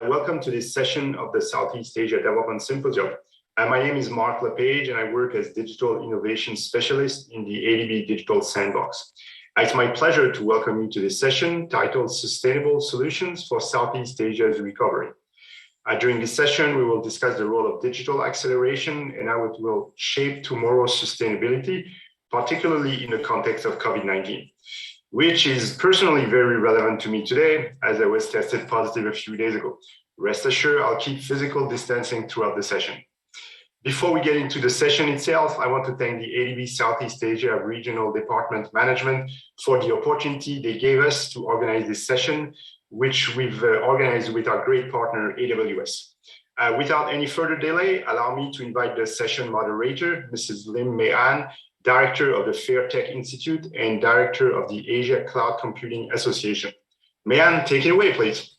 Welcome to this session of the Southeast Asia Development Symposium. My name is Marc Lepage, and I work as Digital Innovation Specialist in the ADB Digital Sandbox. It's my pleasure to welcome you to this session titled Sustainable Solutions for Southeast Asia's Recovery. During this session, we will discuss the role of digital acceleration and how it will shape tomorrow's sustainability, particularly in the context of COVID-19. Which is personally very relevant to me today, as I was tested positive a few days ago. Rest assured, I'll keep physical distancing throughout the session. Before we get into the session itself, I want to thank the ADB Southeast Asia Regional Department Management for the opportunity they gave us to organize this session, which we've organized with our great partner, AWS. Without any further delay, allow me to invite the session moderator, Mrs. Lim Mei-An, Director of the Fintech Institute and Director of the Asia Cloud Computing Association. Mei-An, take it away, please.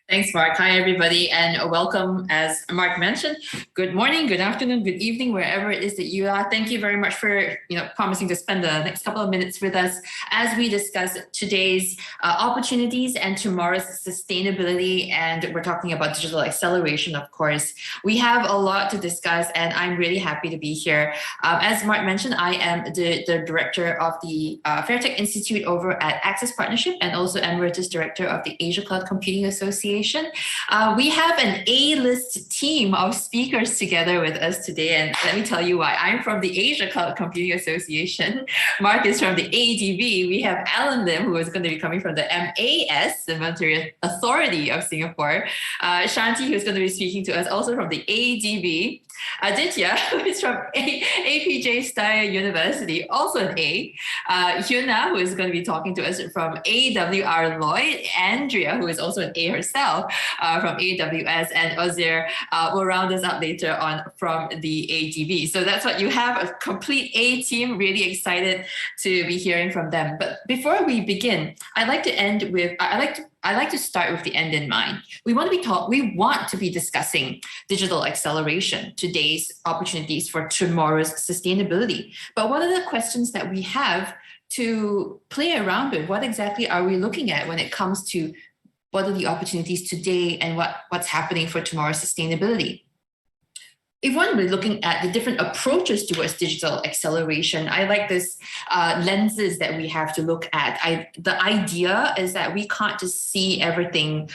Thanks, Marc. Hi, everybody, and welcome. As Marc mentioned, good morning, good afternoon, good evening, wherever it is that you are. Thank you very much for promising to spend the next couple of minutes with us as we discuss today's opportunities and tomorrow's sustainability. And we're talking about digital acceleration, of course. We have a lot to discuss, and I'm really happy to be here. As Marc mentioned, I am the director of the Fintech Institute over at Access Partnership, and also Emeritus Director of the Asia Cloud Computing Association. We have an A-list team of speakers together with us today, and let me tell you why. I'm from the Asia Cloud Computing Association. Marc is from the ADB. We have Alan Lim, who is going to be coming from the MAS, the Monetary Authority of Singapore. Shanti, who's going to be speaking to us, also from the ADB. Aditya, who is from Apeejay Stya University, also an A. Hyuna, who is going to be talking to us from AWR Lloyd. Andrea, who is also an A herself from AWS. And Ozir will round us up later on from the ADB. So that's what you have, a complete A team. Really excited to be hearing from them. But before we begin, I'd like to end with, I like to start with the end in mind. We want to be discussing digital acceleration, today's opportunities for tomorrow's sustainability. But what are the questions that we have to play around with? What exactly are we looking at when it comes to what are the opportunities today and what's happening for tomorrow's sustainability? If one were looking at the different approaches towards digital acceleration, I like this lenses that we have to look at. The idea is that we can't just see everything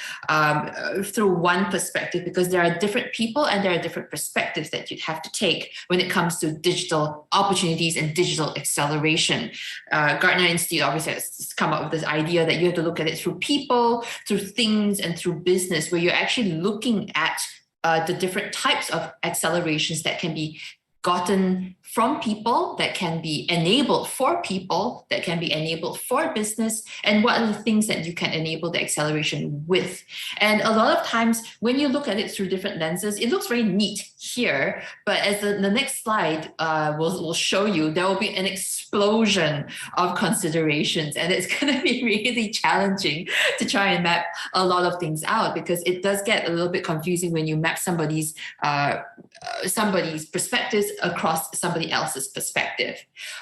through one perspective, because there are different people and there are different perspectives that you'd have to take when it comes to digital opportunities and digital acceleration. Gartner Institute obviously has come up with this idea that you have to look at it through people, through things, and through business, where you're actually looking at the different types of accelerations that can be gotten from people, that can be enabled for people, that can be enabled for business, and what are the things that you can enable the acceleration with. And a lot of times when you look at it through different lenses, it looks very neat here, but as the next slide will show you, there will be an explosion of considerations, and it's going to be really challenging to try and map a lot of things out, because it does get a little bit confusing when you map somebody's perspectives across somebody else's perspective.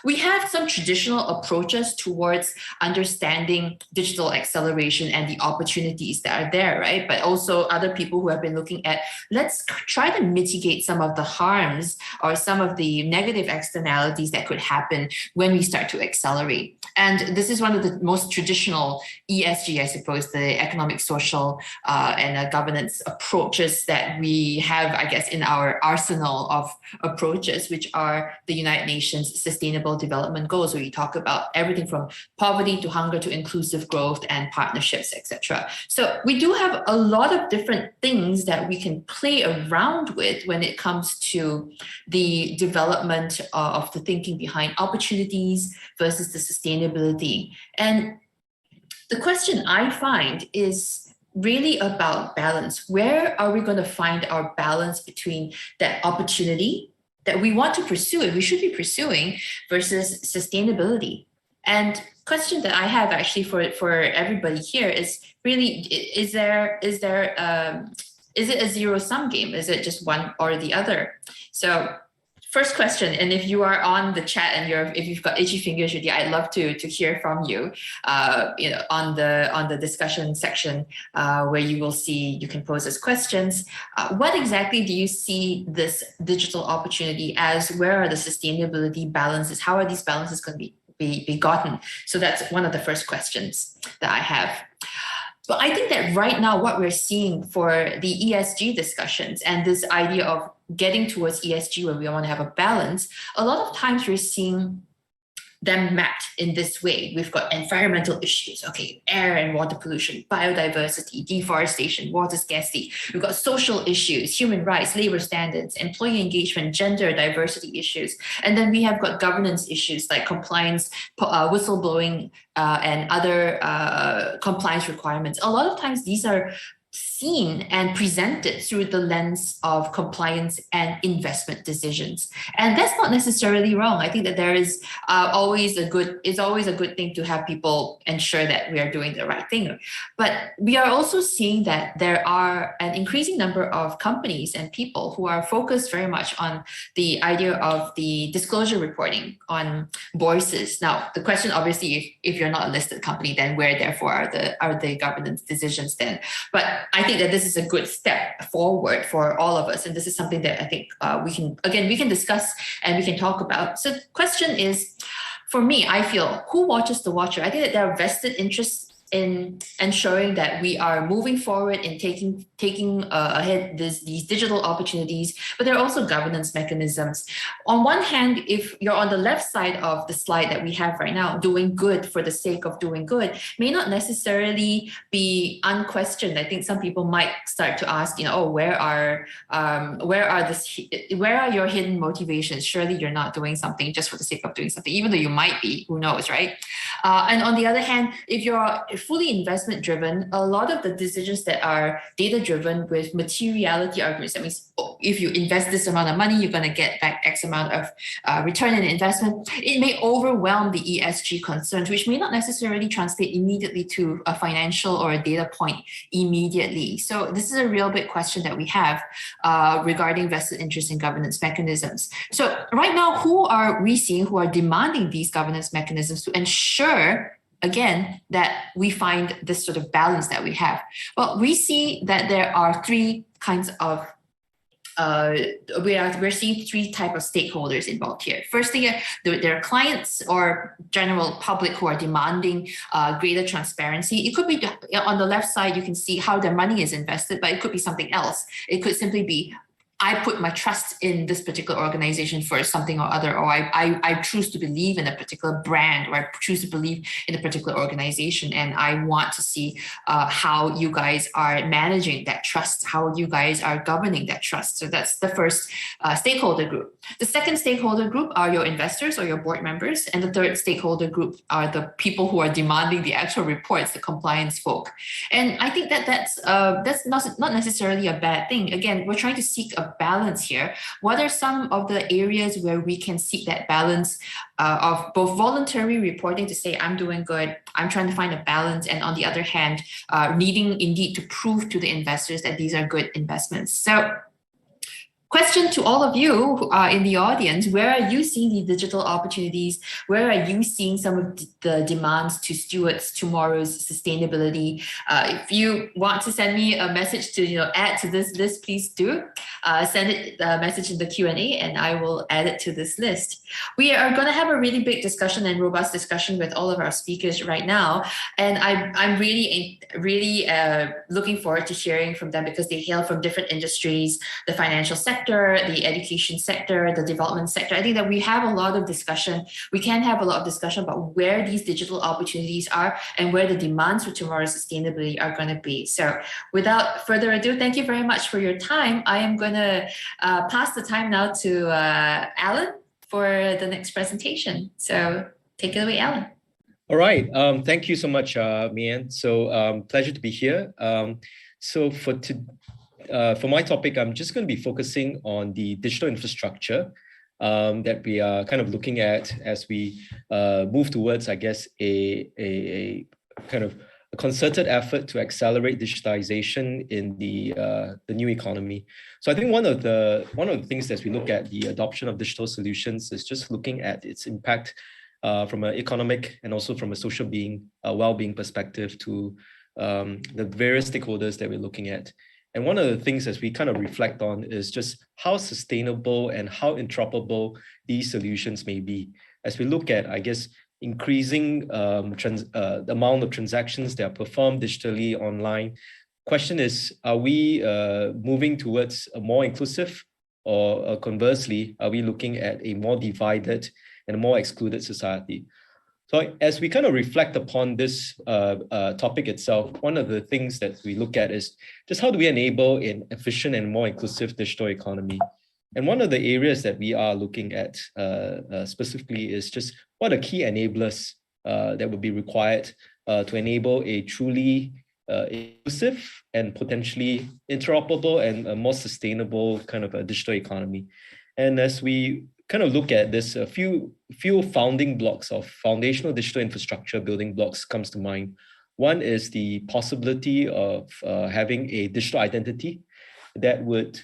We have some traditional approaches towards understanding digital acceleration and the opportunities that are there, right? But also other people who have been looking at, let's try to mitigate some of the harms or some of the negative externalities that could happen when we start to accelerate. And this is one of the most traditional ESG, I suppose, the economic, social, and governance approaches that we have, I guess, in our arsenal of approaches, which are the United Nations Sustainable Development Goals, where you talk about everything from poverty to hunger to inclusive growth and partnerships, etc. So we do have a lot of different things that we can play around with when it comes to the development of the thinking behind opportunities versus the sustainability. And the question I find is really about balance. Where are we going to find our balance between that opportunity that we want to pursue and we should be pursuing versus sustainability? And question that I have actually for everybody here is really, is it a zero-sum game? Is it just one or the other? So First question, and if you are on the chat and if you've got itchy fingers with you, I'd love to hear from you. On the discussion section where you will see you can pose as questions. What exactly do you see this digital opportunity as? Where are the sustainability balances? How are these balances going to be gotten? So that's one of the first questions that I have. But I think that right now what we're seeing for the ESG discussions and this idea of getting towards ESG where we want to have a balance, a lot of times we're seeing them mapped in this way. We've got environmental issues, okay, air and water pollution, biodiversity, deforestation, water scarcity. We've got social issues, human rights, labor standards, employee engagement, gender diversity issues. And then we have got governance issues like compliance, whistleblowing, and other compliance requirements. A lot of times these are seen and presented through the lens of compliance and investment decisions. And that's not necessarily wrong. I think that there is always a good thing to have people ensure that we are doing the right thing. But we are also seeing that there are an increasing number of companies and people who are focused very much on the idea of the disclosure reporting on bourses. Now, the question obviously, if you're not a listed company, then where therefore are the governance decisions then? But I think that this is a good step forward for all of us. And this is something that I think we can discuss and we can talk about. So the question is, for me, I feel, who watches the watcher? I think that there are vested interests in ensuring that we are moving forward in taking ahead these digital opportunities, but there are also governance mechanisms. On one hand, if you're on the left side of the slide that we have right now, doing good for the sake of doing good may not necessarily be unquestioned. I think some people might start to ask, where are your hidden motivations? Surely you're not doing something just for the sake of doing something, even though you might be, who knows, right? And on the other hand, if you're fully investment driven, a lot of the decisions that are data driven with materiality arguments, that means if you invest this amount of money, you're going to get back X amount of return in investment. It may overwhelm the ESG concerns, which may not necessarily translate immediately to a financial or a data point immediately. So this is a real big question that we have regarding vested interest in governance mechanisms. So right now, who are we seeing who are demanding these governance mechanisms to ensure, again, that we find this sort of balance that we have? Well, we see that there are three kinds of we're seeing three types of stakeholders involved here. Firstly, there are clients or general public who are demanding greater transparency. It could be on the left side, you can see how their money is invested, but it could be something else. It could simply be, I put my trust in this particular organization for something or other, or I choose to believe in a particular brand, or I choose to believe in a particular organization, and I want to see how you guys are managing that trust, how you guys are governing that trust. So that's the first stakeholder group. The second stakeholder group are your investors or your board members, and the third stakeholder group are the people who are demanding the actual reports, the compliance folk. And I think that that's not necessarily a bad thing. Again, we're trying to seek a balance here. What are some of the areas where we can seek that balance of both voluntary reporting to say, I'm doing good, I'm trying to find a balance, and on the other hand, needing indeed to prove to the investors that these are good investments. So question to all of you in the audience, where are you seeing the digital opportunities? Where are you seeing some of the demands to steward tomorrow's sustainability? If you want to send me a message to add to this list, please do. Send it a message in the Q&A and I will add it to this list. We are going to have a really big discussion and robust discussion with all of our speakers right now. And I'm really looking forward to hearing from them because they hail from different industries, the financial sector, the education sector, the development sector. I think that we have a lot of discussion. We can have a lot of discussion about where these digital opportunities are and where the demands for tomorrow's sustainability are going to be. So without further ado, thank you very much for your time. I am going to pass the time now to Alan for the next presentation. So take it away, Alan. All right. Thank you so much, Mian. So pleasure to be here. So for my topic, I'm just going to be focusing on the digital infrastructure that we are kind of looking at as we move towards, I guess, a kind of a concerted effort to accelerate digitization in the new economy. So I think one of the things as we look at the adoption of digital solutions is just looking at its impact from an economic and also from a social well-being perspective to the various stakeholders that we're looking at. And one of the things as we kind of reflect on is just how sustainable and how interoperable these solutions may be. As we look at, I guess, increasing the amount of transactions that are performed digitally online, question is, are we moving towards a more inclusive, or conversely, are we looking at a more divided and a more excluded society? So as we kind of reflect upon this topic itself, one of the things that we look at is just how do we enable an efficient and more inclusive digital economy? And one of the areas that we are looking at specifically is just what are key enablers that would be required to enable a truly inclusive and potentially interoperable and a more sustainable kind of a digital economy. And as we kind of look at this, a few founding blocks of foundational digital infrastructure building blocks comes to mind. One is the possibility of having a digital identity that would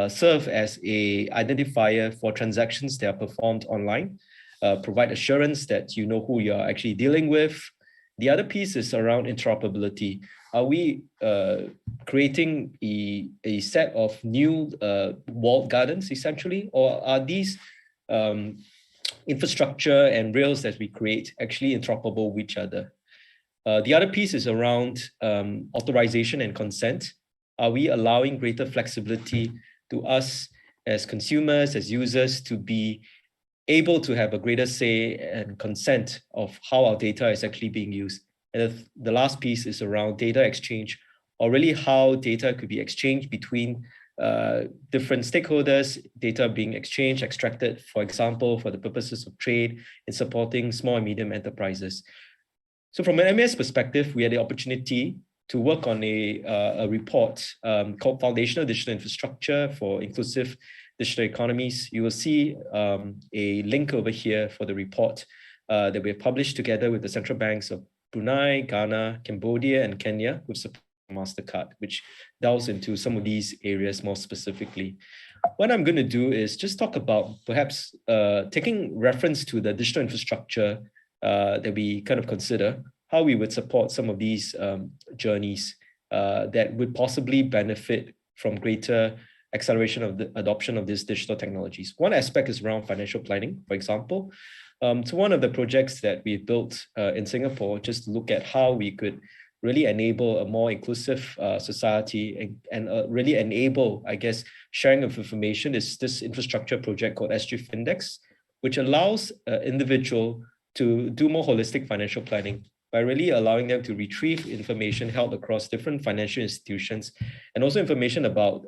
serve as a identifier for transactions that are performed online, provide assurance that you know who you're actually dealing with. The other piece is around interoperability. Are we creating a set of new walled gardens essentially, or are these infrastructure and rails that we create actually interoperable with each other? The other piece is around authorization and consent. Are we allowing greater flexibility to us as consumers, as users, to be able to have a greater say and consent of how our data is actually being used? And the last piece is around data exchange, or really how data could be exchanged between different stakeholders, data being exchanged, extracted, for example, for the purposes of trade and supporting small and medium enterprises. So from an MES perspective, we had the opportunity to work on a report called Foundational Digital Infrastructure for Inclusive Digital Economies. You will see a link over here for the report that we have published together with the central banks of Brunei, Ghana, Cambodia, and Kenya with support from MasterCard, which delves into some of these areas more specifically. What I'm going to do is just talk about perhaps taking reference to the digital infrastructure that we kind of consider, how we would support some of these journeys that would possibly benefit from greater acceleration of the adoption of these digital technologies. One aspect is around financial planning, for example. So one of the projects that we've built in Singapore, just to look at how we could really enable a more inclusive society and really enable, I guess, sharing of information, is this infrastructure project called SG Findex, which allows an individual to do more holistic financial planning by really allowing them to retrieve information held across different financial institutions and also information about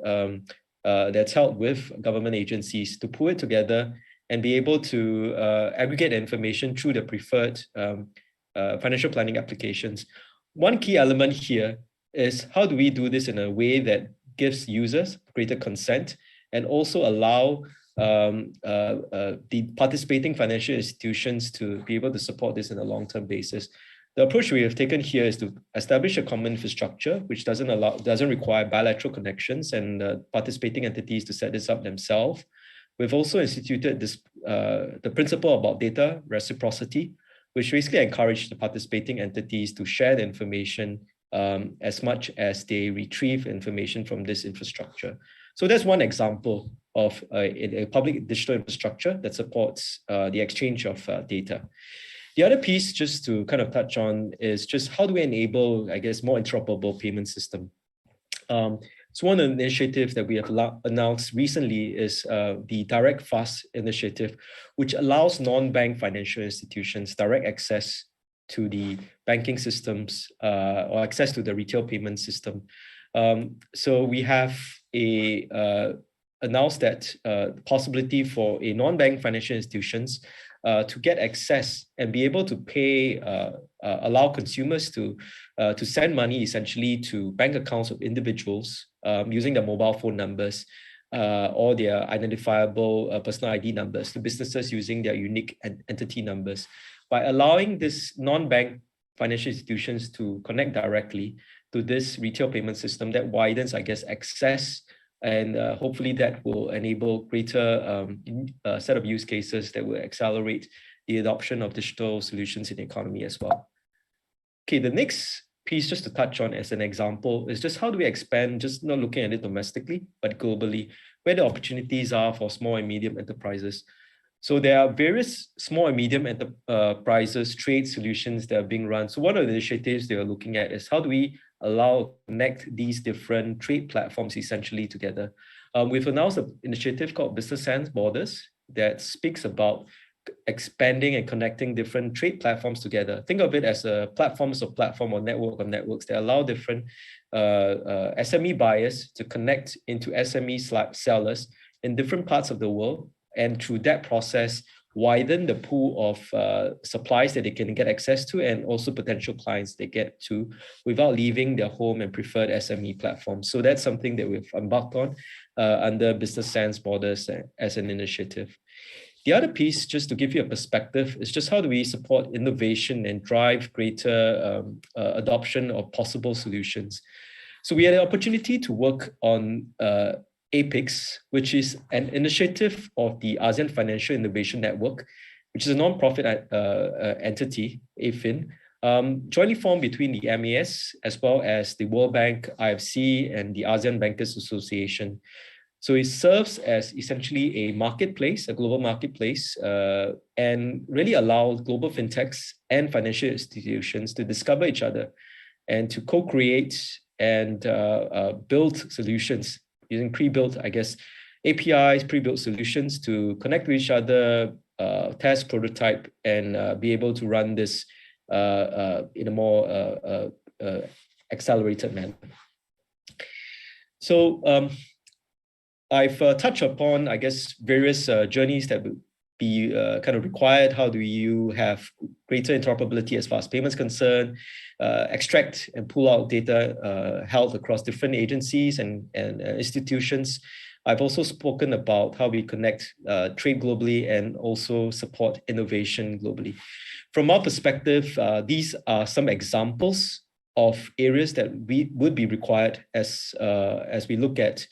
that's held with government agencies, to pull it together and be able to aggregate information through the preferred financial planning applications. One key element here is how do we do this in a way that gives users greater consent and also allow the participating financial institutions to be able to support this in a long-term basis. The approach we have taken here is to establish a common infrastructure, which doesn't require bilateral connections and participating entities to set this up themselves. We've also instituted this the principle about data reciprocity, which basically encouraged the participating entities to share the information as much as they retrieve information from this infrastructure. So that's one example of a public digital infrastructure that supports the exchange of data. The other piece, just to kind of touch on, is just how do we enable, I guess, more interoperable payment system. So one of the initiatives that we have announced recently is the Direct Fast initiative, which allows non-bank financial institutions direct access to the banking systems or access to the retail payment system. So we have announced that possibility for a non-bank financial institutions to get access and be able to pay, allow consumers to send money essentially to bank accounts of individuals using their mobile phone numbers or their identifiable personal ID numbers, to businesses using their unique entity numbers. By allowing this non-bank financial institutions to connect directly to this retail payment system that widens, I guess, access, and hopefully that will enable greater set of use cases that will accelerate the adoption of digital solutions in the economy as well. Okay, the next piece just to touch on as an example is just how do we expand, just not looking at it domestically, but globally, where the opportunities are for small and medium enterprises. So there are various small and medium enterprises, trade solutions that are being run. So one of the initiatives they are looking at is how do we connect these different trade platforms essentially together. We've announced an initiative called Business Sans Borders that speaks about expanding and connecting different trade platforms together. Think of it as a platform or network of networks that allow different SME buyers to connect into SME sellers in different parts of the world, and through that process widen the pool of supplies that they can get access to, and also potential clients they get to without leaving their home and preferred SME platforms. So that's something that we've embarked on under Business Sans Borders as an initiative. The other piece, just to give you a perspective, is just how do we support innovation and drive greater adoption of possible solutions. So we had an opportunity to work on Apex, which is an initiative of the ASEAN Financial Innovation Network, which is a non-profit entity, AFIN, jointly formed between the MAS as well as the World Bank, IFC, and the ASEAN Bankers Association. So it serves as essentially a marketplace, a global marketplace, and really allows global fintechs and financial institutions to discover each other and to co-create and build solutions using pre-built, I guess, APIs, pre-built solutions to connect with each other, test, prototype, and be able to run this in a more accelerated manner. So I've touched upon, I guess, various journeys that would be kind of required. How do you have greater interoperability as far as payments concerned, extract and pull out data held across different agencies and institutions. I've also spoken about how we connect trade globally and also support innovation globally. From our perspective, these are some examples of areas that we would be required as we look at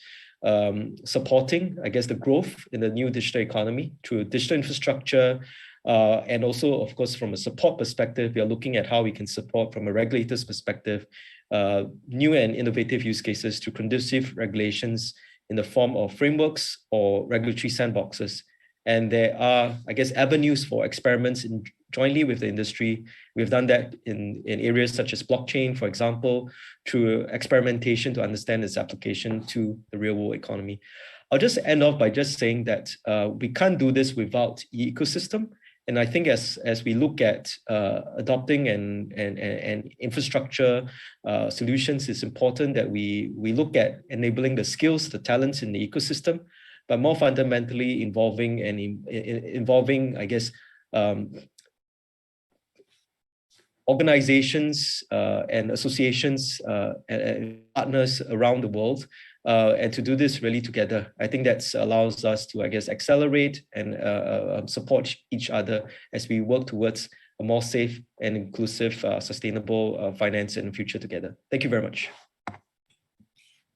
supporting, I guess, the growth in the new digital economy through digital infrastructure. And also, of course, from a support perspective, we are looking at how we can support from a regulator's perspective, new and innovative use cases to conducive regulations in the form of frameworks or regulatory sandboxes. And there are, I guess, avenues for experiments jointly with the industry. We've done that in areas such as blockchain, for example, through experimentation to understand its application to the real world economy. I'll just end off by just saying that we can't do this without the ecosystem. And I think as we look at adopting and infrastructure solutions, it's important that we look at enabling the skills, the talents in the ecosystem, but more fundamentally involving, I guess, organizations and associations and partners around the world, and to do this really together. I think that allows us to, I guess, accelerate and support each other as we work towards a more safe and inclusive, sustainable finance in the future together. Thank you very much.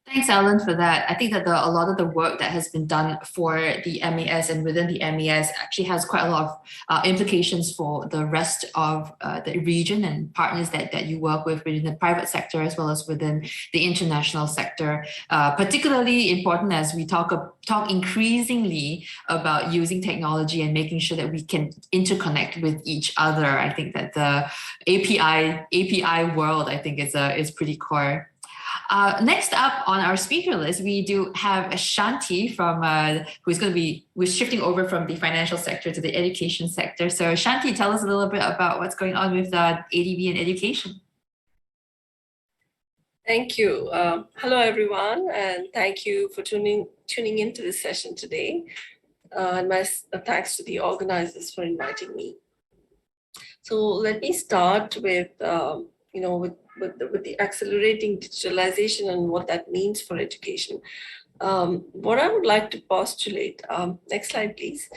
Thanks, Alan, for that. I think that a lot of the work that has been done for the MAS and within the MAS actually has quite a lot of implications for the rest of the region and partners that you work with within the private sector as well as within the international sector. Particularly important as we talk increasingly about using technology and making sure that we can interconnect with each other. I think that the API world, I think, is pretty core. Next up on our speaker list, we do have Shanti from who's shifting over from the financial sector to the education sector. So Shanti, tell us a little bit about what's going on with ADB and education. Thank you. Hello, everyone, and thank you for tuning into this session today. And my thanks to the organizers for inviting me. So let me start with with the accelerating digitalization and what that means for education. What I would like to postulate, next slide please.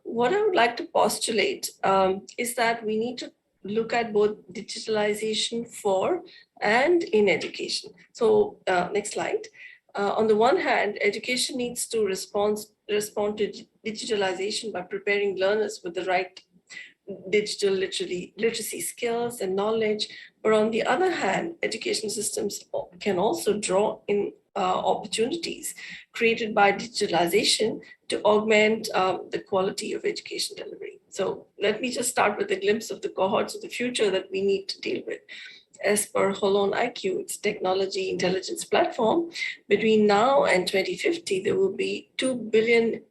What I would like to postulate is that we need to look at both digitalization for and in education. So next slide. On the one hand, education needs to respond to digitalization by preparing learners with the right digital literacy skills and knowledge. But on the other hand, education systems can also draw in opportunities created by digitalization to augment the quality of education delivery. So let me just start with a glimpse of the cohorts of the future that we need to deal with. As per Holon IQ, its technology intelligence platform, between now and 2050, there will be 2 billion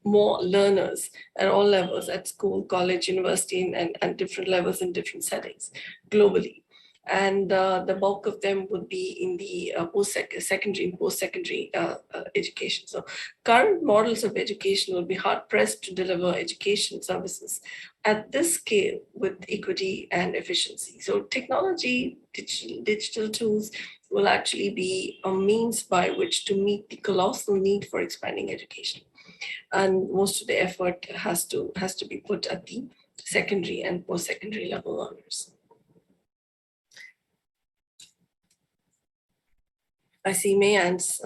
more learners at all levels, at school, college, university, and different levels in different settings globally. And the bulk of them would be in the secondary and post-secondary education. So current models of education will be hard-pressed to deliver education services at this scale with equity and efficiency. So technology, digital tools will actually be a means by which to meet the colossal need for expanding education. And most of the effort has to be put at the secondary and post-secondary level learners. I see Mayan's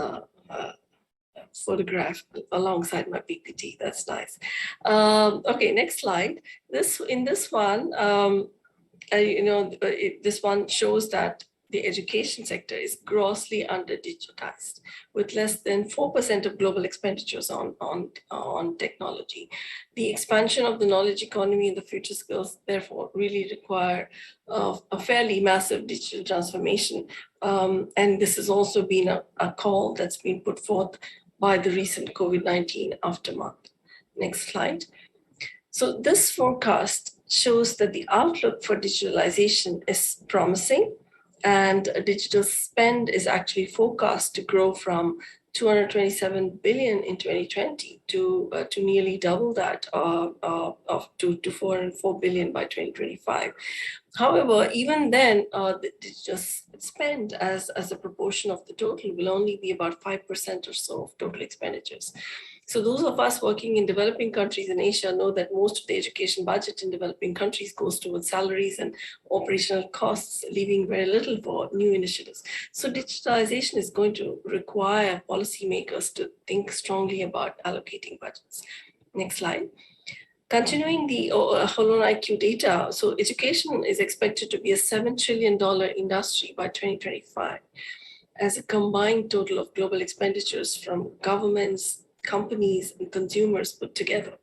photograph alongside my PPT. That's nice. Okay, next slide. This one, this one shows that the education sector is grossly under-digitized, with less than 4% of global expenditures on technology. The expansion of the knowledge economy and the future skills, therefore, really require a fairly massive digital transformation. And this has also been a call that's been put forth by the recent COVID-19 aftermath. Next slide. So this forecast shows that the outlook for digitalization is promising, and digital spend is actually forecast to grow from 227 billion in 2020 to nearly double that to 404 billion by 2025. However, even then, the digital spend as a proportion of the total will only be about 5% or so of total expenditures. So those of us working in developing countries in Asia know that most of the education budget in developing countries goes towards salaries and operational costs, leaving very little for new initiatives. So digitalization is going to require policymakers to think strongly about allocating budgets. Next slide. Continuing the Holon IQ data, so education is expected to be a $7 trillion industry by 2025 as a combined total of global expenditures from governments, companies, and consumers put together.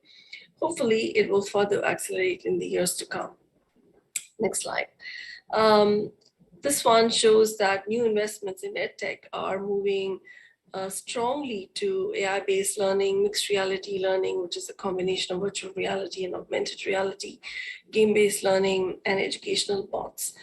Hopefully, it will further accelerate in the years to come. Next slide. This one shows that new investments in EdTech are moving strongly to AI-based learning, mixed reality learning, which is a combination of virtual reality and augmented reality, game-based learning, and educational bots.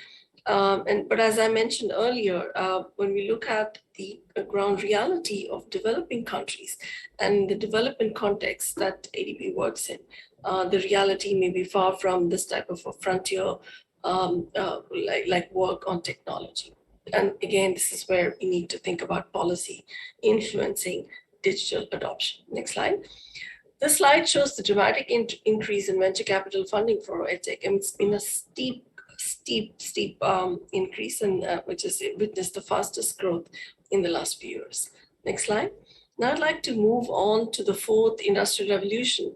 But as I mentioned earlier, when we look at the ground reality of developing countries and the development context that ADB works in, the reality may be far from this type of a frontier like work on technology. And again, this is where we need to think about policy influencing digital adoption. Next slide. This slide shows the dramatic increase in venture capital funding for EdTech, and it's been a steep increase, and which has witnessed the fastest growth in the last few years. Next slide. Now I'd like to move on to the fourth industrial revolution,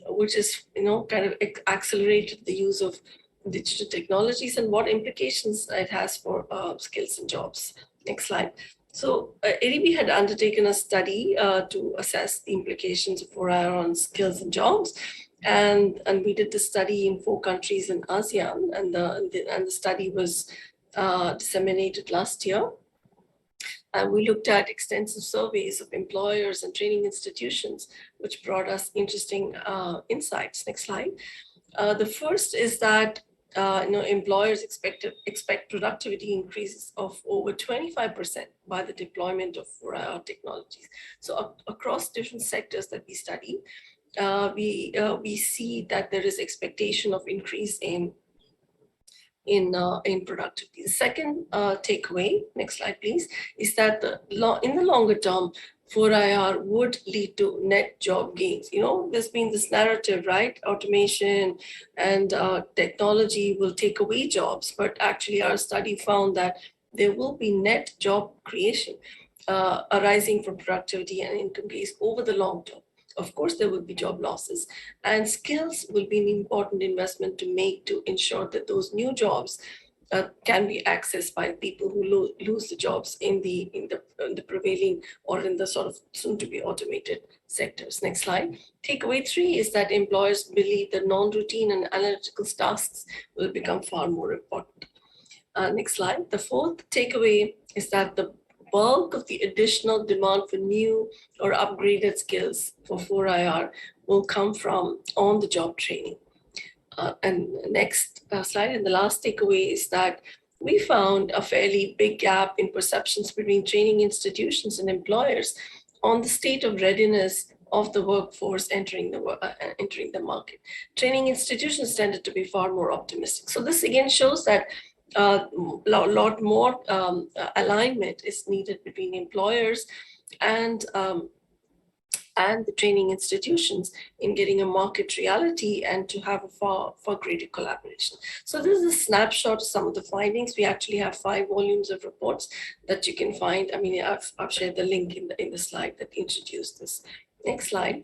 which is kind of accelerated the use of digital technologies and what implications it has for skills and jobs. Next slide. So ADB had undertaken a study to assess the implications of 4IR on skills and jobs. And we did the study in 4 countries in ASEAN, and the study was disseminated last year. And we looked at extensive surveys of employers and training institutions, which brought us interesting insights. Next slide. The first is that employers expect productivity increases of over 25% by the deployment of 4IR technologies. So across different sectors that we study, we see that there is expectation of increase in productivity. The second takeaway, next slide please, is that in the longer term, 4IR would lead to net job gains. There's been this narrative, right? Automation and technology will take away jobs, but actually our study found that there will be net job creation arising from productivity and income gains over the long term. Of course, there will be job losses, and skills will be an important investment to make to ensure that those new jobs can be accessed by people who lose the jobs in the prevailing or in the sort of soon to be automated sectors. Next slide. Takeaway 3 is that employers believe that non-routine and analytical tasks will become far more important. Next slide. The fourth takeaway is that the bulk of the additional demand for new or upgraded skills for 4IR will come from on-the-job training. And next slide, and the last takeaway is that we found a fairly big gap in perceptions between training institutions and employers on the state of readiness of the workforce entering the market. Training institutions tended to be far more optimistic. So this again shows that a lot more alignment is needed between employers and the training institutions in getting a market reality and to have a far greater collaboration. So this is a snapshot of some of the findings. We actually have 5 volumes of reports that you can find. I mean, I've shared the link in the slide that introduced this. Next slide.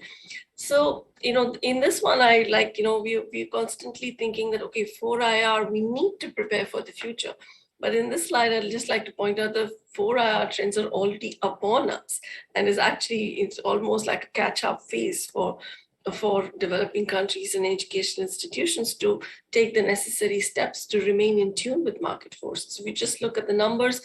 So, in this one, we're constantly thinking that, okay, 4IR, we need to prepare for the future. But in this slide, I'd just like to point out the 4IR trends are already upon us, and it's almost like a catch-up phase for developing countries and educational institutions to take the necessary steps to remain in tune with market forces. We just look at the numbers.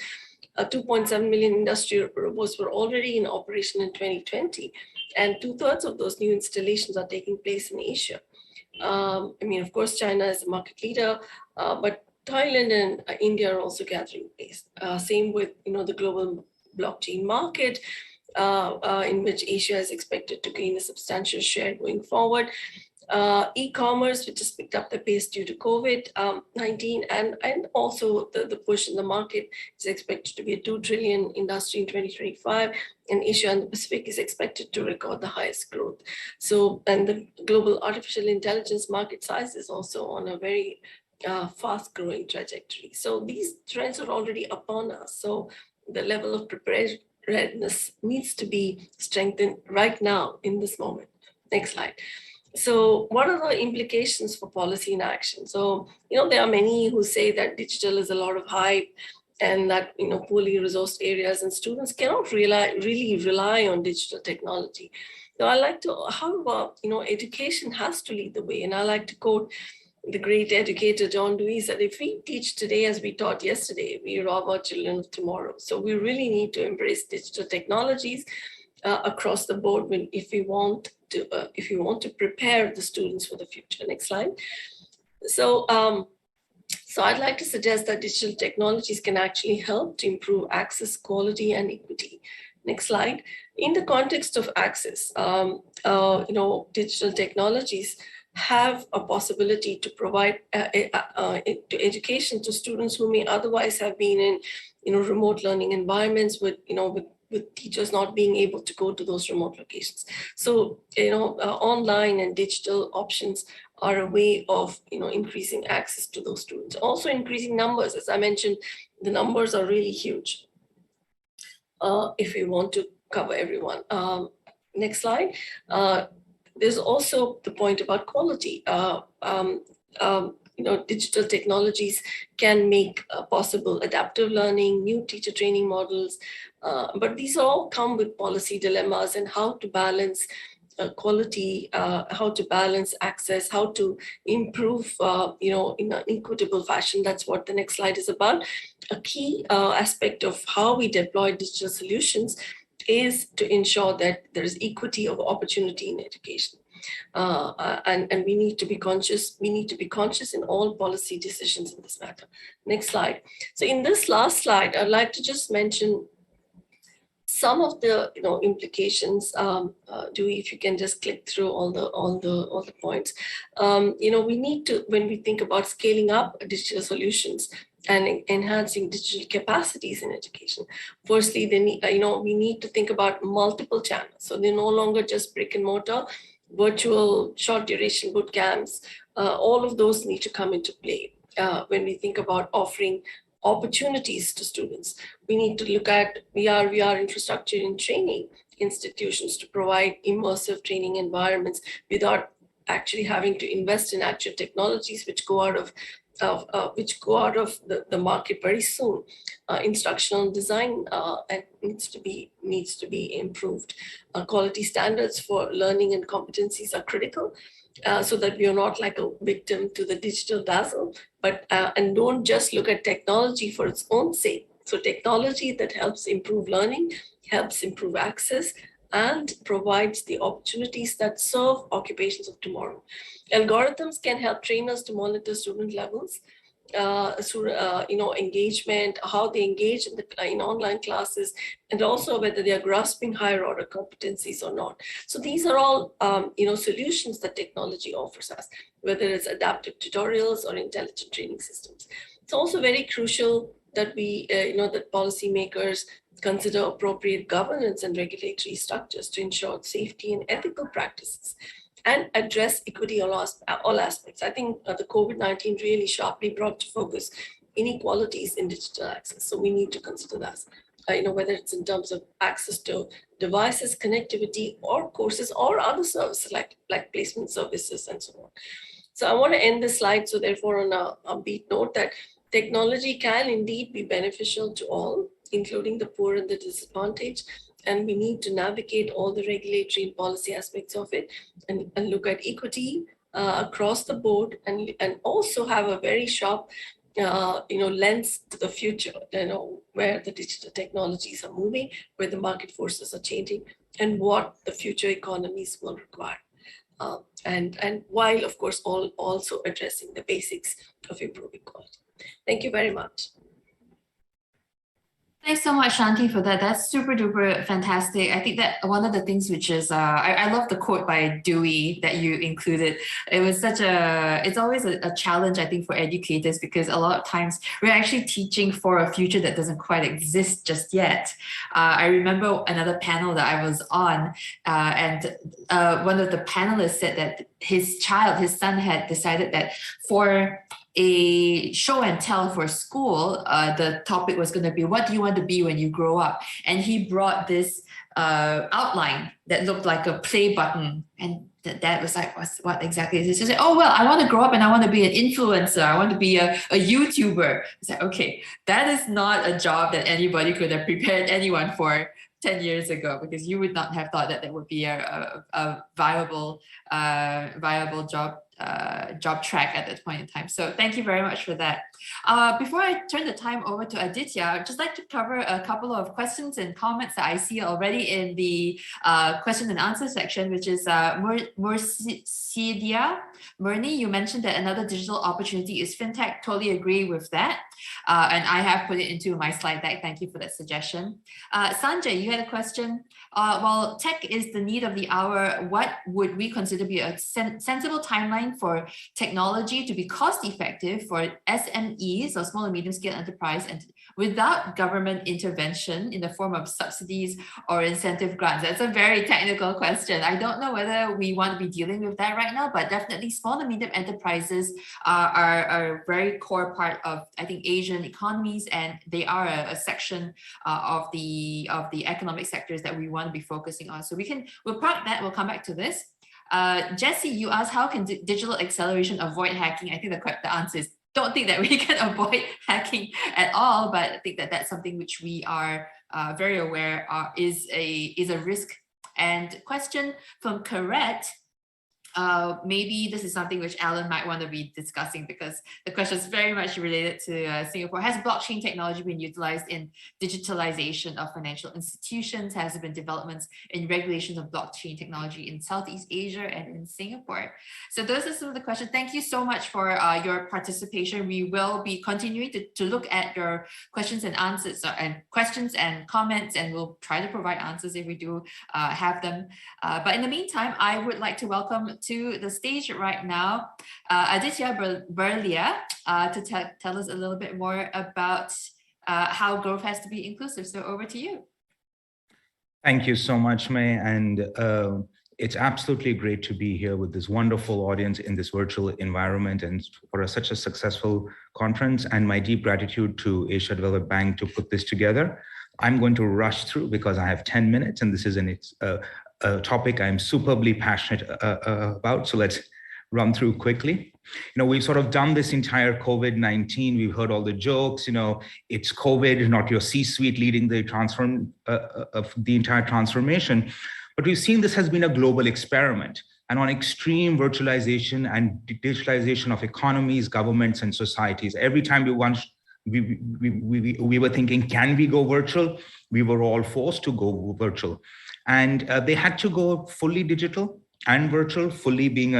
2.7 million industrial robots were already in operation in 2020, and 2/3 of those new installations are taking place in Asia. Of course, China is the market leader, but Thailand and India are also gathering pace. Same with the global blockchain market, in which Asia is expected to gain a substantial share going forward. E-commerce, which has picked up the pace due to COVID-19, and also the push in the market is expected to be a 2 trillion industry in 2025, and Asia and the Pacific is expected to record the highest growth. So, and the global artificial intelligence market size is also on a very fast-growing trajectory. So these trends are already upon us. So the level of preparedness needs to be strengthened right now in this moment. Next slide. So what are the implications for policy and action? So, there are many who say that digital is a lot of hype and that, poorly resourced areas and students cannot really rely on digital technology. So however, education has to lead the way. And I like to quote the great educator, John Dewey, said, if we teach today as we taught yesterday, we rob our children of tomorrow. So we really need to embrace digital technologies across the board if we want to prepare the students for the future. Next slide. So I'd like to suggest that digital technologies can actually help to improve access, quality, and equity. Next slide. In the context of access, digital technologies have a possibility to provide to education to students who may otherwise have been in remote learning environments with teachers not being able to go to those remote locations. So online and digital options are a way of increasing access to those students. Also increasing numbers, as I mentioned, the numbers are really huge if we want to cover everyone. Next slide. There's also the point about quality. Digital technologies can make possible adaptive learning, new teacher training models, but these all come with policy dilemmas and how to balance quality, how to balance access, how to improve, in an equitable fashion. That's what the next slide is about. A key aspect of how we deploy digital solutions is to ensure that there is equity of opportunity in education. And we need to be conscious. We need to be conscious in all policy decisions in this matter. Next slide. So in this last slide, I'd like to just mention some of the implications. Dewey, if you can just click through all the points. We need to, when we think about scaling up digital solutions, and enhancing digital capacities in education. Firstly, they need, we need to think about multiple channels. So they're no longer just brick and mortar, virtual short duration boot camps. All of those need to come into play when we think about offering opportunities to students. We need to look at VR infrastructure in training institutions to provide immersive training environments without actually having to invest in actual technologies which go out of the market very soon. Instructional design needs to be improved. Quality standards for learning and competencies are critical, so that we are not like a victim to the digital dazzle, but and don't just look at technology for its own sake. So technology that helps improve learning, helps improve access, and provides the opportunities that serve occupations of tomorrow. Algorithms can help trainers to monitor student levels, engagement, how they engage in online classes, and also whether they are grasping higher order competencies or not. So these are all solutions that technology offers us, whether it's adaptive tutorials or intelligent training systems. It's also very crucial that we, that policymakers consider appropriate governance and regulatory structures to ensure safety and ethical practices and address equity on all aspects. I think the COVID-19 really sharply brought to focus inequalities in digital access. So we need to consider that, whether it's in terms of access to devices, connectivity, or courses, or other services like placement services and so on. So I want to end this slide, so therefore on a upbeat note, that technology can indeed be beneficial to all, including the poor and the disadvantaged. And we need to navigate all the regulatory and policy aspects of it and look at equity across the board, and also have a very sharp lens to the future, where the digital technologies are moving, where the market forces are changing, and what the future economies will require. And while, of course, also addressing the basics of improving quality. Thank you very much. Thanks so much, Shanti, for that. That's super duper fantastic. I think that one of the things which is, I love the quote by Dewey that you included. It was it's always a challenge, I think, for educators, because a lot of times we're actually teaching for a future that doesn't quite exist just yet. I remember another panel that I was on, and one of the panelists said that his son had decided that for a show and tell for school, the topic was going to be, what do you want to be when you grow up? And he brought this outline that looked like a play button, and that was like, what exactly is this? He said, oh, well, I want to grow up and I want to be an influencer. I want to be a YouTuber. It's like, okay, that is not a job that anybody could have prepared anyone for 10 years ago, because you would not have thought that that would be a viable job track at that point in time. So thank you very much for that. Before I turn the time over to Aditya, I'd just like to cover a couple of questions and comments that I see already in the question and answer section, which is Murni, you mentioned that another digital opportunity is fintech. Totally agree with that. And I have put it into my slide deck. Thank you for that suggestion. Sanjay, you had a question. While tech is the need of the hour, what would we consider to be a sensible timeline for technology to be cost effective for SMEs, or small and medium scale enterprise, and without government intervention in the form of subsidies or incentive grants? That's a very technical question. I don't know whether we want to be dealing with that right now, but definitely small and medium enterprises are a very core part of, I think, Asian economies, and they are a section of the economic sectors that we want to be focusing on. So we'll park that. We'll come back to this. Jesse, you asked, how can digital acceleration avoid hacking? I think the answer is, don't think that we can avoid hacking at all, but I think that that's something which we are very aware is a risk. And question from Corette, maybe this is something which Alan might want to be discussing, because the question is very much related to Singapore. Has blockchain technology been utilized in digitalization of financial institutions? Has there been developments in regulations of blockchain technology in Southeast Asia and in Singapore? So those are some of the questions. Thank you so much for your participation. We will be continuing to look at your questions and answers, and questions and comments, and we'll try to provide answers if we do have them. But in the meantime, I would like to welcome to the stage right now Aditya Berlia to tell us a little bit more about how growth has to be inclusive. So over to you. Thank you so much, May. And it's absolutely great to be here with this wonderful audience in this virtual environment and for such a successful conference, and my deep gratitude to Asia Development Bank to put this together. I'm going to rush through because I have 10 minutes and this is a topic I'm superbly passionate about. So let's run through quickly. We've sort of done this entire COVID-19. We've heard all the jokes, it's COVID, not your C-suite leading the of the entire transformation. But we've seen this has been a global experiment, and on extreme virtualization and digitalization of economies, governments, and societies. Every time we were thinking, can we go virtual? We were all forced to go virtual. And they had to go fully digital and virtual, fully being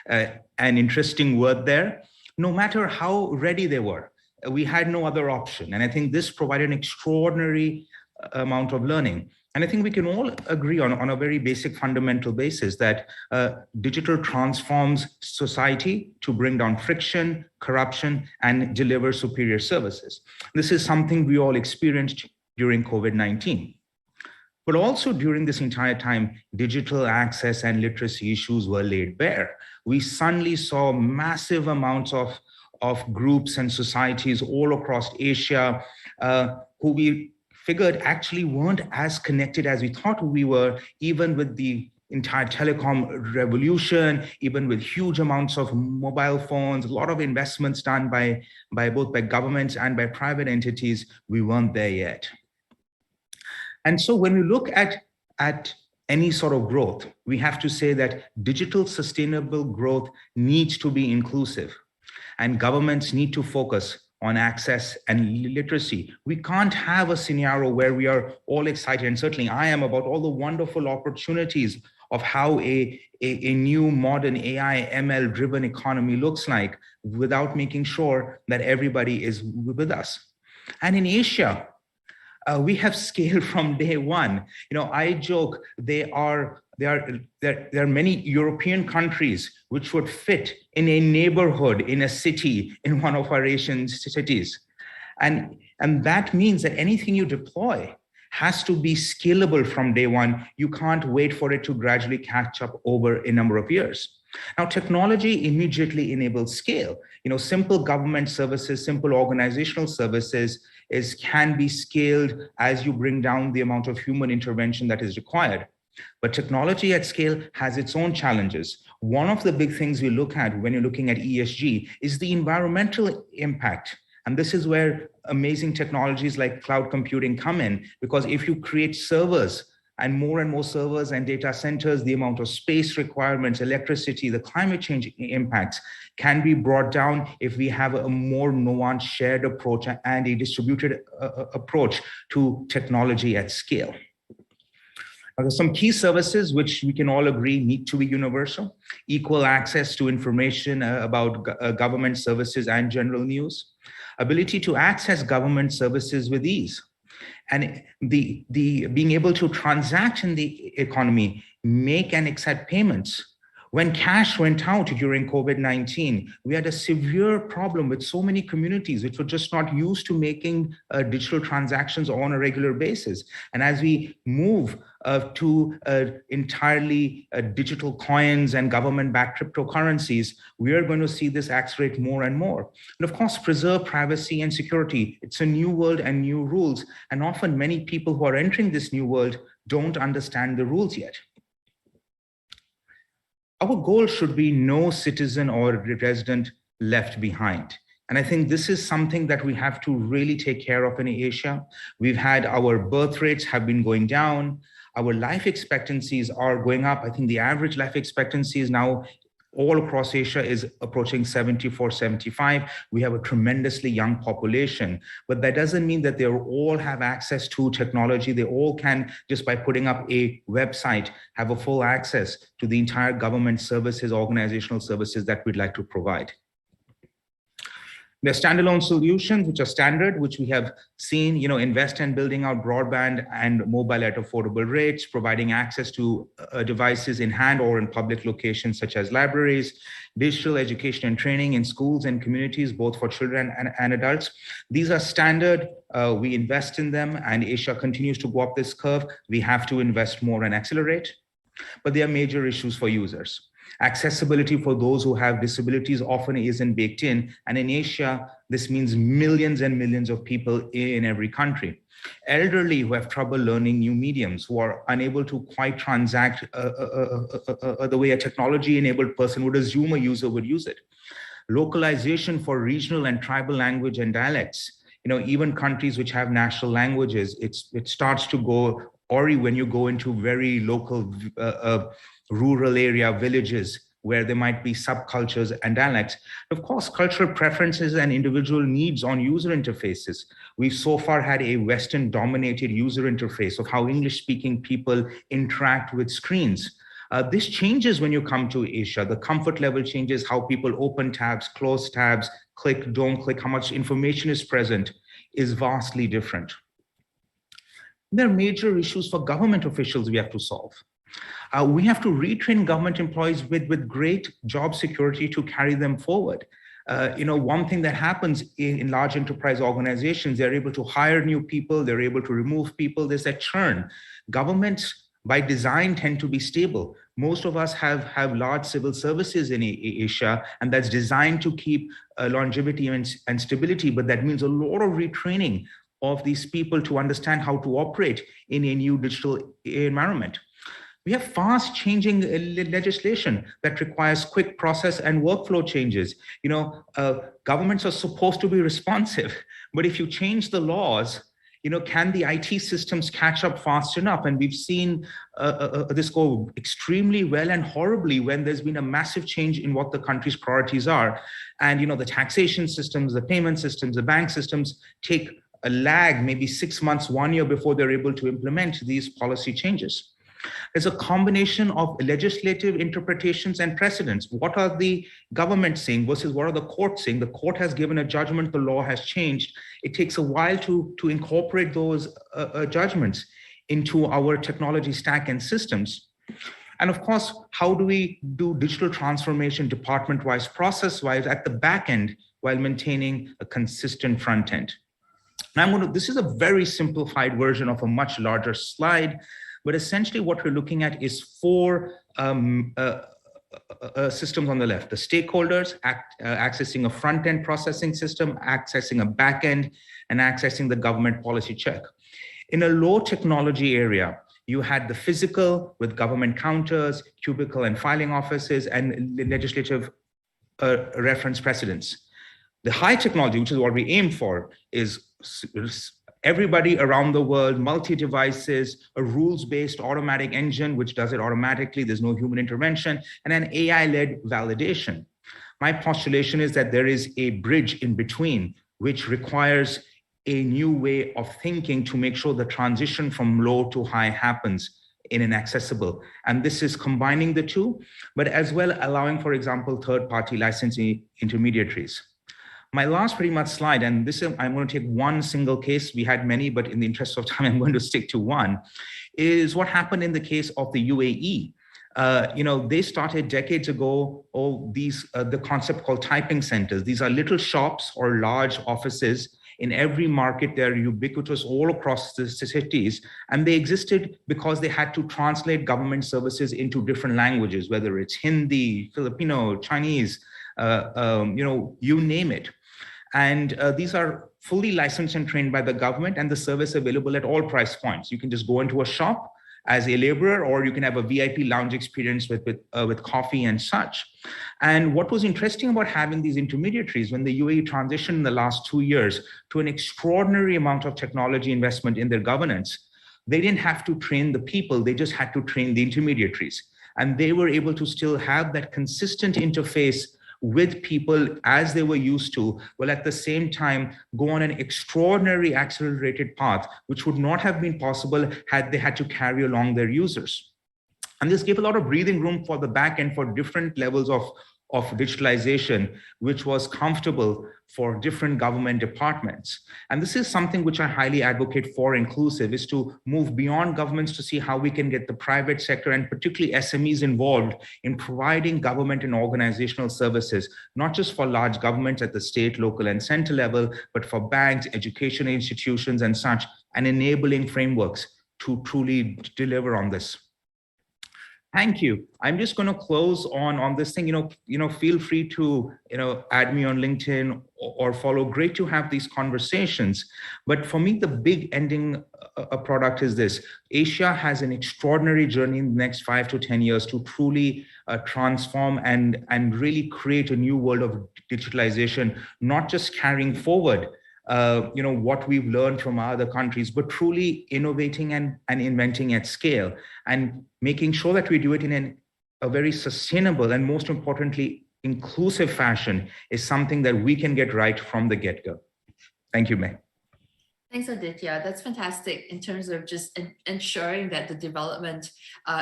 an interesting word there. No matter how ready they were, we had no other option. And I think this provided an extraordinary amount of learning. And I think we can all agree on a very basic fundamental basis that digital transforms society to bring down friction, corruption, and deliver superior services. This is something we all experienced during COVID-19. But also during this entire time, digital access and literacy issues were laid bare. We suddenly saw massive amounts of groups and societies all across Asia who we figured actually weren't as connected as we thought we were, even with the entire telecom revolution, even with huge amounts of mobile phones, a lot of investments done by both governments and by private entities, we weren't there yet. And so when we look at any sort of growth, we have to say that digital sustainable growth needs to be inclusive, and governments need to focus on access and literacy. We can't have a scenario where we are all excited, and certainly I am, about all the wonderful opportunities of how a new modern AI ML driven economy looks like, without making sure that everybody is with us. And in Asia, we have scaled from day one. I joke, there are many European countries which would fit in a neighborhood, in a city, in one of our Asian cities. And that means that anything you deploy has to be scalable from day one. You can't wait for it to gradually catch up over a number of years. Now, technology immediately enables scale. Simple government services, simple organizational services can be scaled as you bring down the amount of human intervention that is required. But technology at scale has its own challenges. One of the big things we look at when you're looking at ESG is the environmental impact. And this is where amazing technologies like cloud computing come in, because if you create servers and more servers and data centers, the amount of space requirements, electricity, the climate change impacts can be brought down if we have a more nuanced shared approach and a distributed approach to technology at scale. There's some key services which we can all agree need to be universal: equal access to information about government services and general news, ability to access government services with ease, and the being able to transact in the economy, make and accept payments. When cash went out during COVID-19, we had a severe problem with so many communities which were just not used to making digital transactions on a regular basis. And as we move to entirely digital coins and government-backed cryptocurrencies, we are going to see this accelerate more and more. And of course, preserve privacy and security. It's a new world and new rules. And often many people who are entering this new world don't understand the rules yet. Our goal should be no citizen or resident left behind. And I think this is something that we have to really take care of in Asia. We've had our birth rates have been going down. Our life expectancies are going up. I think the average life expectancy is now all across Asia is approaching 74, 75. We have a tremendously young population, but that doesn't mean that they all have access to technology. They all can, just by putting up a website, have a full access to the entire government services, organizational services that we'd like to provide. There are standalone solutions, which are standard, which we have seen, invest in building out broadband and mobile at affordable rates, providing access to devices in hand or in public locations such as libraries, digital education and training in schools and communities, both for children and adults. These are standard. We invest in them, and Asia continues to go up this curve. We have to invest more and accelerate. But there are major issues for users. Accessibility for those who have disabilities often isn't baked in. And in Asia, this means millions and millions of people in every country. Elderly who have trouble learning new mediums, who are unable to quite transact the way a technology-enabled person would assume a user would use it. Localization for regional and tribal language and dialects. Even countries which have national languages, it starts to go awry when you go into very local rural area villages where there might be subcultures and dialects. Of course, cultural preferences and individual needs on user interfaces. We've so far had a Western-dominated user interface of how English-speaking people interact with screens. This changes when you come to Asia. The comfort level changes, how people open tabs, close tabs, click, don't click, how much information is present is vastly different. There are major issues for government officials we have to solve. We have to retrain government employees with great job security to carry them forward. One thing that happens in large enterprise organizations, they're able to hire new people, they're able to remove people, there's that churn. Governments by design tend to be stable. Most of us have large civil services in Asia, and that's designed to keep longevity and stability, but that means a lot of retraining of these people to understand how to operate in a new digital environment. We have fast changing legislation that requires quick process and workflow changes. Governments are supposed to be responsive, but if you change the laws, can the IT systems catch up fast enough? And we've seen this go extremely well and horribly when there's been a massive change in what the country's priorities are. And the taxation systems, the payment systems, the bank systems take a lag, maybe 6 months, 1 year before they're able to implement these policy changes. There's a combination of legislative interpretations and precedents. What are the governments saying versus what are the courts saying? The court has given a judgment, the law has changed. It takes a while to incorporate those judgments into our technology stack and systems. And of course, how do we do digital transformation department-wise, process-wise at the back end while maintaining a consistent front end? And this is a very simplified version of a much larger slide. But essentially what we're looking at is 4 systems on the left. The stakeholders accessing a front-end processing system, accessing a back-end, and accessing the government policy check. In a low technology area, you had the physical with government counters, cubicle and filing offices, and legislative reference precedents. The high technology, which is what we aim for, is everybody around the world, multi-devices, a rules-based automatic engine, which does it automatically, there's no human intervention, and an AI-led validation. My postulation is that there is a bridge in between, which requires a new way of thinking to make sure the transition from low to high happens in an accessible. And this is combining the two, but as well allowing, for example, third-party licensing intermediaries. My last pretty much slide, and this is, I'm going to take one single case. We had many, but in the interest of time, I'm going to stick to one, is what happened in the case of the UAE. They started decades ago, the concept called typing centers. These are little shops or large offices in every market. They're ubiquitous all across the cities, and they existed because they had to translate government services into different languages, whether it's Hindi, Filipino, Chinese, you name it. And these are fully licensed and trained by the government, and the service available at all price points. You can just go into a shop as a laborer, or you can have a VIP lounge experience with coffee and such. And what was interesting about having these intermediaries, when the UAE transitioned in the last 2 years to an extraordinary amount of technology investment in their governance, they didn't have to train the people, they just had to train the intermediaries. And they were able to still have that consistent interface with people as they were used to, while at the same time go on an extraordinary accelerated path, which would not have been possible had they had to carry along their users. And this gave a lot of breathing room for the back end for different levels of of digitalization, which was comfortable for different government departments. And this is something which I highly advocate for inclusive, is to move beyond governments to see how we can get the private sector and particularly SMEs involved in providing government and organizational services, not just for large governments at the state, local, and center level, but for banks, education institutions, and such, and enabling frameworks to truly deliver on this. Thank you. I'm just going to close on this thing. Feel free to add me on LinkedIn or follow. Great to have these conversations. But for me, the big ending product is this: Asia has an extraordinary journey in the next 5 to 10 years to truly transform and really create a new world of digitalization, not just carrying forward what we've learned from other countries, but truly innovating and inventing at scale, and making sure that we do it in a very sustainable and, most importantly, inclusive fashion is something that we can get right from the get-go. Thank you, May. Thanks, Aditya. That's fantastic in terms of just ensuring that the development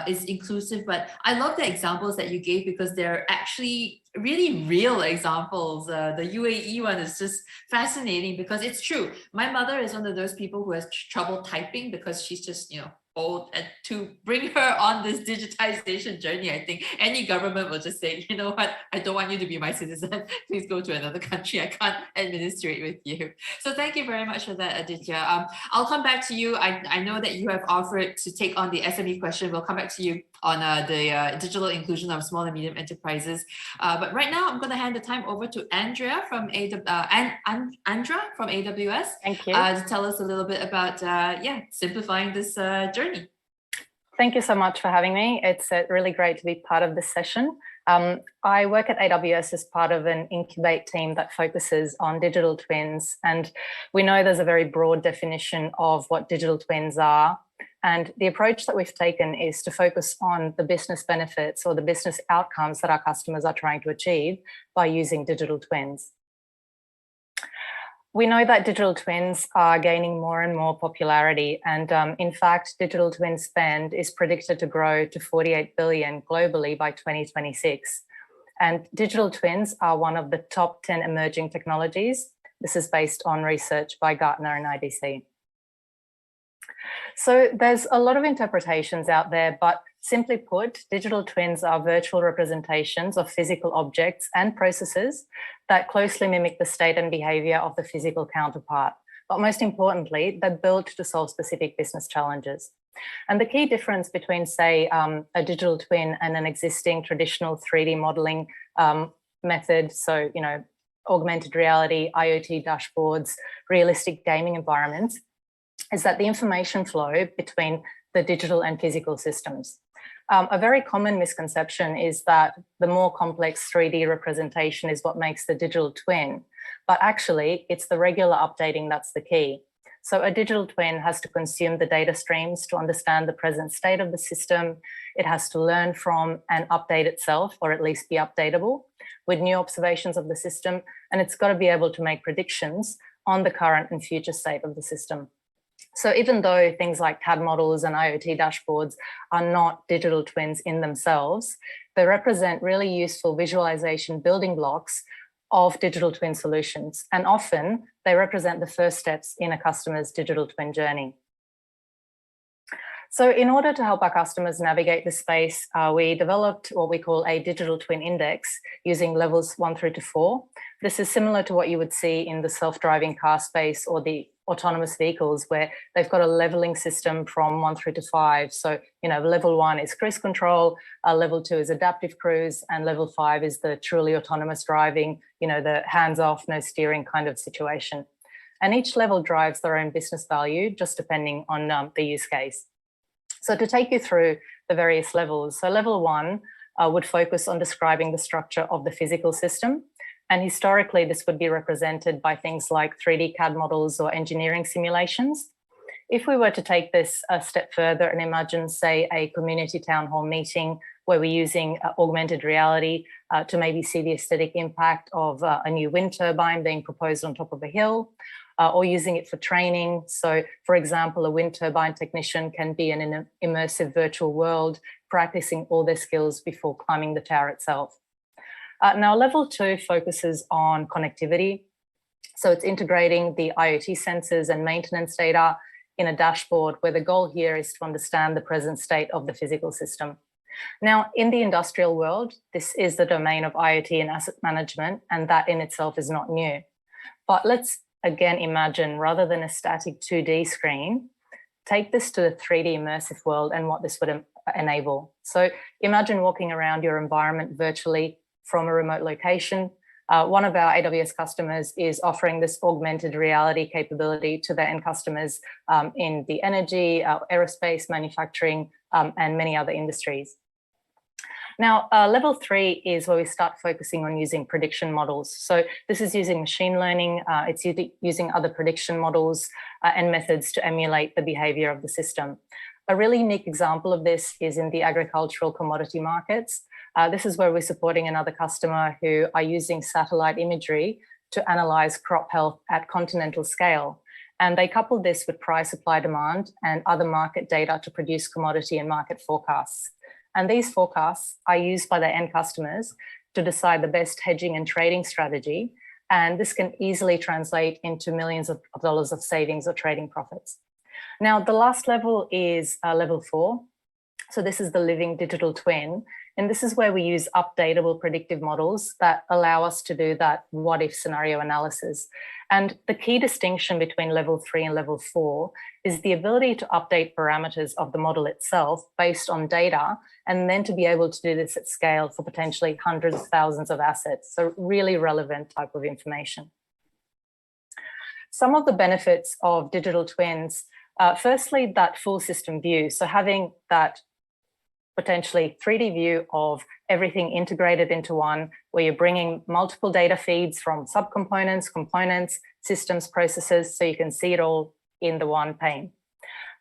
is inclusive. But I love the examples that you gave, because they're actually really real examples. The UAE one is just fascinating because it's true. My mother is one of those people who has trouble typing because she's just, old, and to bring her on this digitization journey, I think any government will just say, you know what, I don't want you to be my citizen. Please go to another country. I can't administrate with you. So thank you very much for that, Aditya. I'll come back to you. I know that you have offered to take on the SME question. We'll come back to you on the digital inclusion of small and medium enterprises. But right now, I'm going to hand the time over to Andrea from Andra from AWS. Thank you. To tell us a little bit about simplifying this journey. Thank you so much for having me. It's really great to be part of this session. I work at AWS as part of an incubate team that focuses on digital twins. And we know there's a very broad definition of what digital twins are. And the approach that we've taken is to focus on the business benefits or the business outcomes that our customers are trying to achieve by using digital twins. We know that digital twins are gaining more and more popularity. And in fact, digital twin spend is predicted to grow to 48 billion globally by 2026. And digital twins are one of the top 10 emerging technologies. This is based on research by Gartner and IDC. So there's a lot of interpretations out there, but simply put, digital twins are virtual representations of physical objects and processes that closely mimic the state and behavior of the physical counterpart. But most importantly, they're built to solve specific business challenges. And the key difference between, say, a digital twin and an existing traditional 3D modeling method, so, augmented reality, IoT dashboards, realistic gaming environments, is that the information flow between the digital and physical systems. A very common misconception is that the more complex 3D representation is what makes the digital twin, but actually it's the regular updating that's the key. So a digital twin has to consume the data streams to understand the present state of the system. It has to learn from and update itself, or at least be updatable with new observations of the system. And it's got to be able to make predictions on the current and future state of the system. So even though things like CAD models and IoT dashboards are not digital twins in themselves, they represent really useful visualization building blocks of digital twin solutions. And often they represent the first steps in a customer's digital twin journey. So in order to help our customers navigate the space, we developed what we call a digital twin index using levels 1 through to 4. This is similar to what you would see in the self-driving car space or the autonomous vehicles, where they've got a leveling system from 1 through to 5. So, level 1 is cruise control, level 2 is adaptive cruise, and level 5 is the truly autonomous driving, the hands-off, no steering kind of situation. And each level drives their own business value, just depending on the use case. So to take you through the various levels, so level 1 would focus on describing the structure of the physical system. And historically, this would be represented by things like 3D CAD models or engineering simulations. If we were to take this a step further and imagine, say, a community town hall meeting where we're using augmented reality to maybe see the aesthetic impact of a new wind turbine being proposed on top of a hill, or using it for training. So, for example, a wind turbine technician can be in an immersive virtual world, practicing all their skills before climbing the tower itself. Now, level 2 focuses on connectivity. So it's integrating the IoT sensors and maintenance data in a dashboard, where the goal here is to understand the present state of the physical system. Now, in the industrial world, this is the domain of IoT and asset management, and that in itself is not new. But let's again imagine, rather than a static 2D screen, take this to the 3D immersive world and what this would enable. So imagine walking around your environment virtually from a remote location. One of our AWS customers is offering this augmented reality capability to their end customers in the energy, aerospace, manufacturing, and many other industries. Now, level 3 is where we start focusing on using prediction models. So this is using machine learning, it's using other prediction models and methods to emulate the behavior of the system. A really unique example of this is in the agricultural commodity markets. This is where we're supporting another customer who are using satellite imagery to analyze crop health at continental scale. And they couple this with price, supply, demand, and other market data to produce commodity and market forecasts. And these forecasts are used by their end customers to decide the best hedging and trading strategy. And this can easily translate into millions of dollars of savings or trading profits. Now, the last level is level 4. So this is the living digital twin. And this is where we use updatable predictive models that allow us to do that what if scenario analysis. And the key distinction between level 3 and level 4 is the ability to update parameters of the model itself based on data, and then to be able to do this at scale for potentially hundreds of thousands of assets. So really relevant type of information. Some of the benefits of digital twins, firstly, that full system view. So having that potentially 3D view of everything integrated into one, where you're bringing multiple data feeds from subcomponents, components, systems, processes, so you can see it all in the one pane.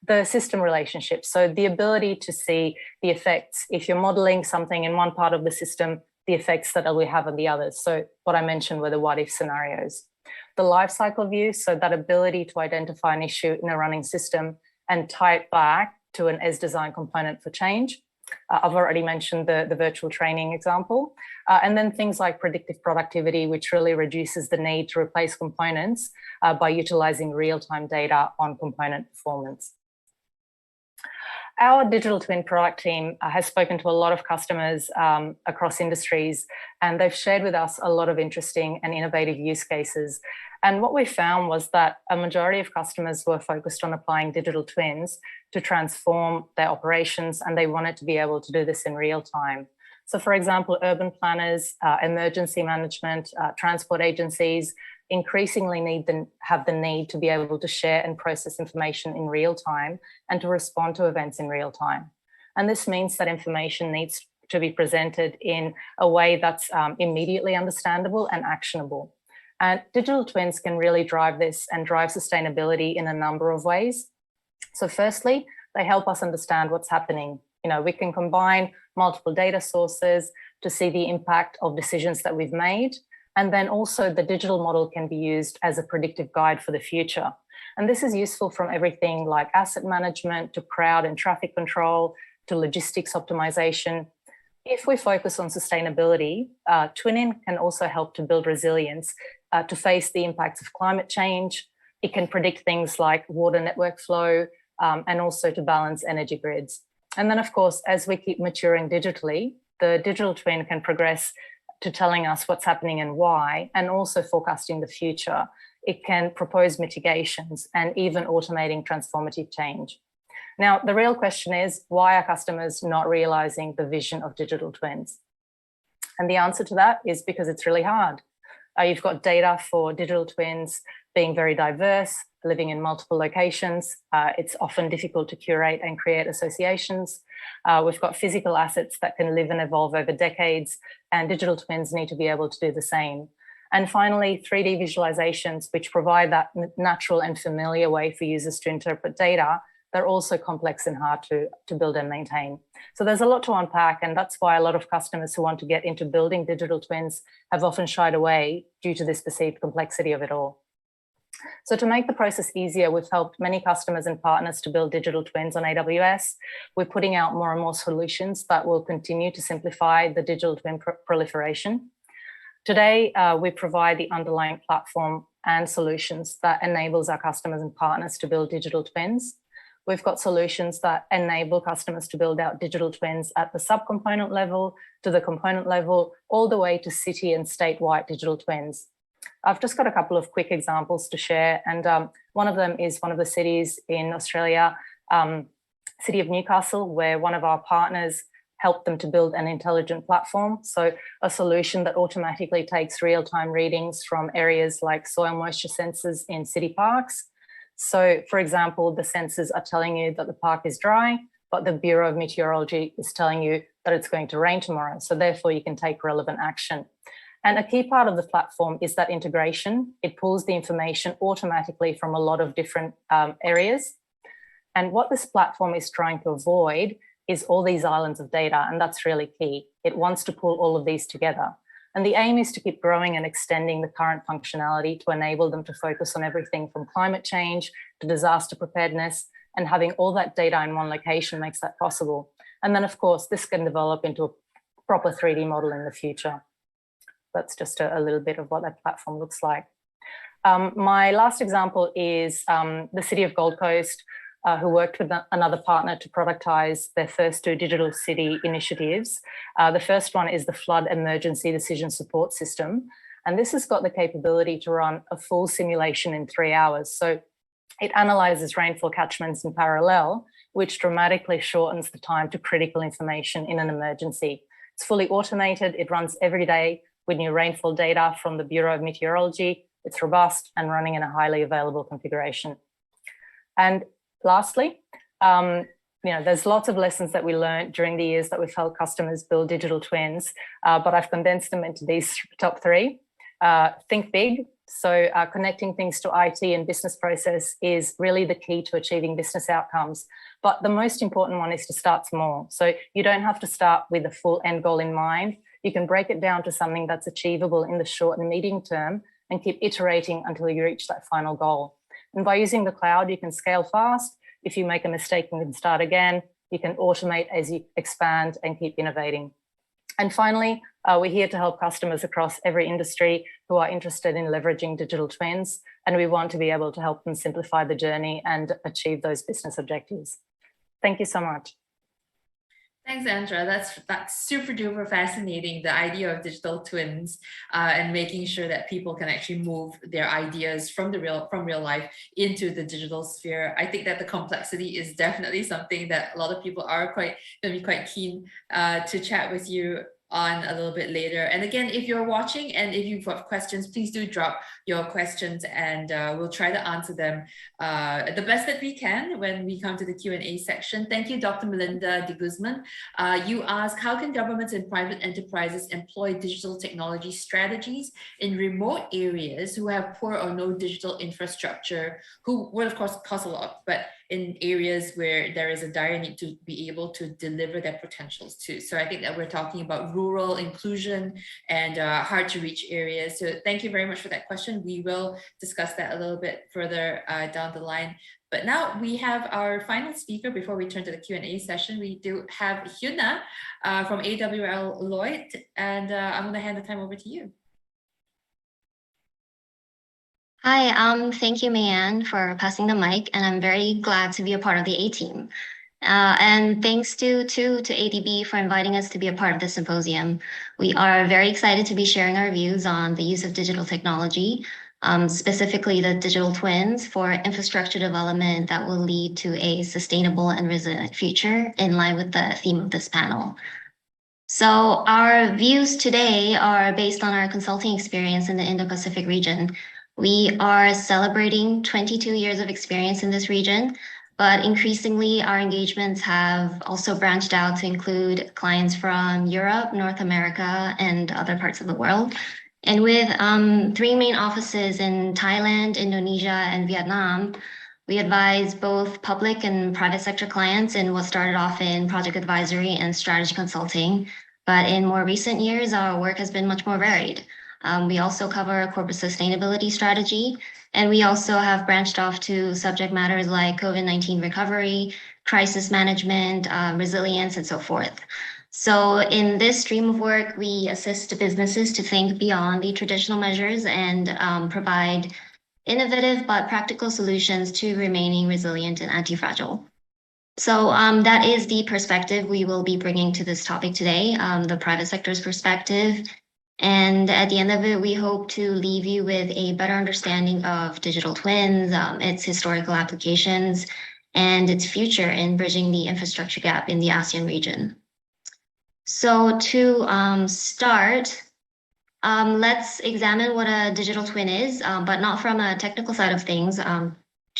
The system relationships, so the ability to see the effects, if you're modeling something in one part of the system, the effects that it will have on the others. So what I mentioned were the what if scenarios. The life cycle view, so that ability to identify an issue in a running system and tie it back to an as-designed component for change. I've already mentioned the virtual training example. And then things like predictive productivity, which really reduces the need to replace components by utilizing real-time data on component performance. Our digital twin product team has spoken to a lot of customers across industries, and they've shared with us a lot of interesting and innovative use cases. And what we found was that a majority of customers were focused on applying digital twins to transform their operations, and they wanted to be able to do this in real time. So for example, urban planners, emergency management, transport agencies increasingly have the need to be able to share and process information in real time and to respond to events in real time. And this means that information needs to be presented in a way that's immediately understandable and actionable. And digital twins can really drive this and drive sustainability in a number of ways. So firstly, they help us understand what's happening. You know, we can combine multiple data sources to see the impact of decisions that we've made. And then also the digital model can be used as a predictive guide for the future. And this is useful from everything like asset management to crowd and traffic control to logistics optimization. If we focus on sustainability, twinning can also help to build resilience to face the impacts of climate change. It can predict things like water network flow and also to balance energy grids. And then of course, as we keep maturing digitally, the digital twin can progress to telling us what's happening and why, and also forecasting the future. It can propose mitigations and even automating transformative change. Now, the real question is, why are customers not realizing the vision of digital twins? And the answer to that is because it's really hard. You've got data for digital twins being very diverse, living in multiple locations. It's often difficult to curate and create associations. We've got physical assets that can live and evolve over decades, and digital twins need to be able to do the same. And finally, 3D visualizations, which provide that natural and familiar way for users to interpret data, they're also complex and hard to build and maintain. So there's a lot to unpack, and that's why a lot of customers who want to get into building digital twins have often shied away due to this perceived complexity of it all. So to make the process easier, we've helped many customers and partners to build digital twins on AWS. We're putting out more and more solutions that will continue to simplify the digital twin proliferation. Today, we provide the underlying platform and solutions that enables our customers and partners to build digital twins. We've got solutions that enable customers to build out digital twins at the subcomponent level, to the component level, all the way to city and statewide digital twins. I've just got a couple of quick examples to share, and one of them is one of the cities in Australia, City of Newcastle, where one of our partners helped them to build an intelligent platform. So a solution that automatically takes real-time readings from areas like soil moisture sensors in city parks. So for example, the sensors are telling you that the park is dry, but the Bureau of Meteorology is telling you that it's going to rain tomorrow. So therefore you can take relevant action. And a key part of the platform is that integration. It pulls the information automatically from a lot of different areas. And what this platform is trying to avoid is all these islands of data, and that's really key. It wants to pull all of these together. And the aim is to keep growing and extending the current functionality to enable them to focus on everything from climate change to disaster preparedness, and having all that data in one location makes that possible. And then of course, this can develop into a proper 3D model in the future. That's just a little bit of what that platform looks like. My last example is the City of Gold Coast, who worked with another partner to productize their first 2 digital city initiatives. The first one is the Flood Emergency Decision Support System. And this has got the capability to run a full simulation in 3 hours. So it analyzes rainfall catchments in parallel, which dramatically shortens the time to critical information in an emergency. It's fully automated. It runs every day with new rainfall data from the Bureau of Meteorology. It's robust and running in a highly available configuration. And lastly, there's lots of lessons that we learned during the years that we've helped customers build digital twins, but I've condensed them into these top 3. Think big. So connecting things to IT and business process is really the key to achieving business outcomes. But the most important one is to start small. So you don't have to start with a full end goal in mind. You can break it down to something that's achievable in the short and medium term and keep iterating until you reach that final goal. And by using the cloud, you can scale fast. If you make a mistake, you can start again. You can automate as you expand and keep innovating. And finally, we're here to help customers across every industry who are interested in leveraging digital twins. And we want to be able to help them simplify the journey and achieve those business objectives. Thank you so much. Thanks, Andra. That's super duper fascinating, the idea of digital twins and making sure that people can actually move their ideas from real life into the digital sphere. I think that the complexity is definitely something that a lot of people are going to be quite keen to chat with you on a little bit later. And again, if you're watching and if you've got questions, please do drop your questions and we'll try to answer them the best that we can when we come to the Q&A section. Thank you, Dr. Melinda de Guzman. You ask, how can governments and private enterprises employ digital technology strategies in remote areas who have poor or no digital infrastructure, who will of course cost a lot, but in areas where there is a dire need to be able to deliver their potentials too. So I think that we're talking about rural inclusion and hard to reach areas. So thank you very much for that question. We will discuss that a little bit further down the line. But now we have our final speaker before we turn to the Q&A session. We do have Hyuna from AWL Lloyd, and I'm gonna hand the time over to you. Hi, thank you, Mayanne, for passing the mic, and I'm very glad to be a part of the A team. And thanks to ADB for inviting us to be a part of the symposium. We are very excited to be sharing our views on the use of digital technology, specifically the digital twins for infrastructure development that will lead to a sustainable and resilient future in line with the theme of this panel. So our views today are based on our consulting experience in the Indo-Pacific region. We are celebrating 22 years of experience in this region, but increasingly our engagements have also branched out to include clients from Europe, North America, and other parts of the world. And with 3 main offices in Thailand, Indonesia, and Vietnam, we advise both public and private sector clients in what started off in project advisory and strategy consulting. But in more recent years, our work has been much more varied. We also cover corporate sustainability strategy, and we also have branched off to subject matters like COVID-19 recovery, crisis management, resilience, and so forth. So in this stream of work, we assist businesses to think beyond the traditional measures and provide innovative but practical solutions to remaining resilient and anti-fragile. So that is the perspective we will be bringing to this topic today, the private sector's perspective. And at the end of it, we hope to leave you with a better understanding of digital twins, its historical applications, and its future in bridging the infrastructure gap in the ASEAN region. So to start, let's examine what a digital twin is, but not from a technical side of things.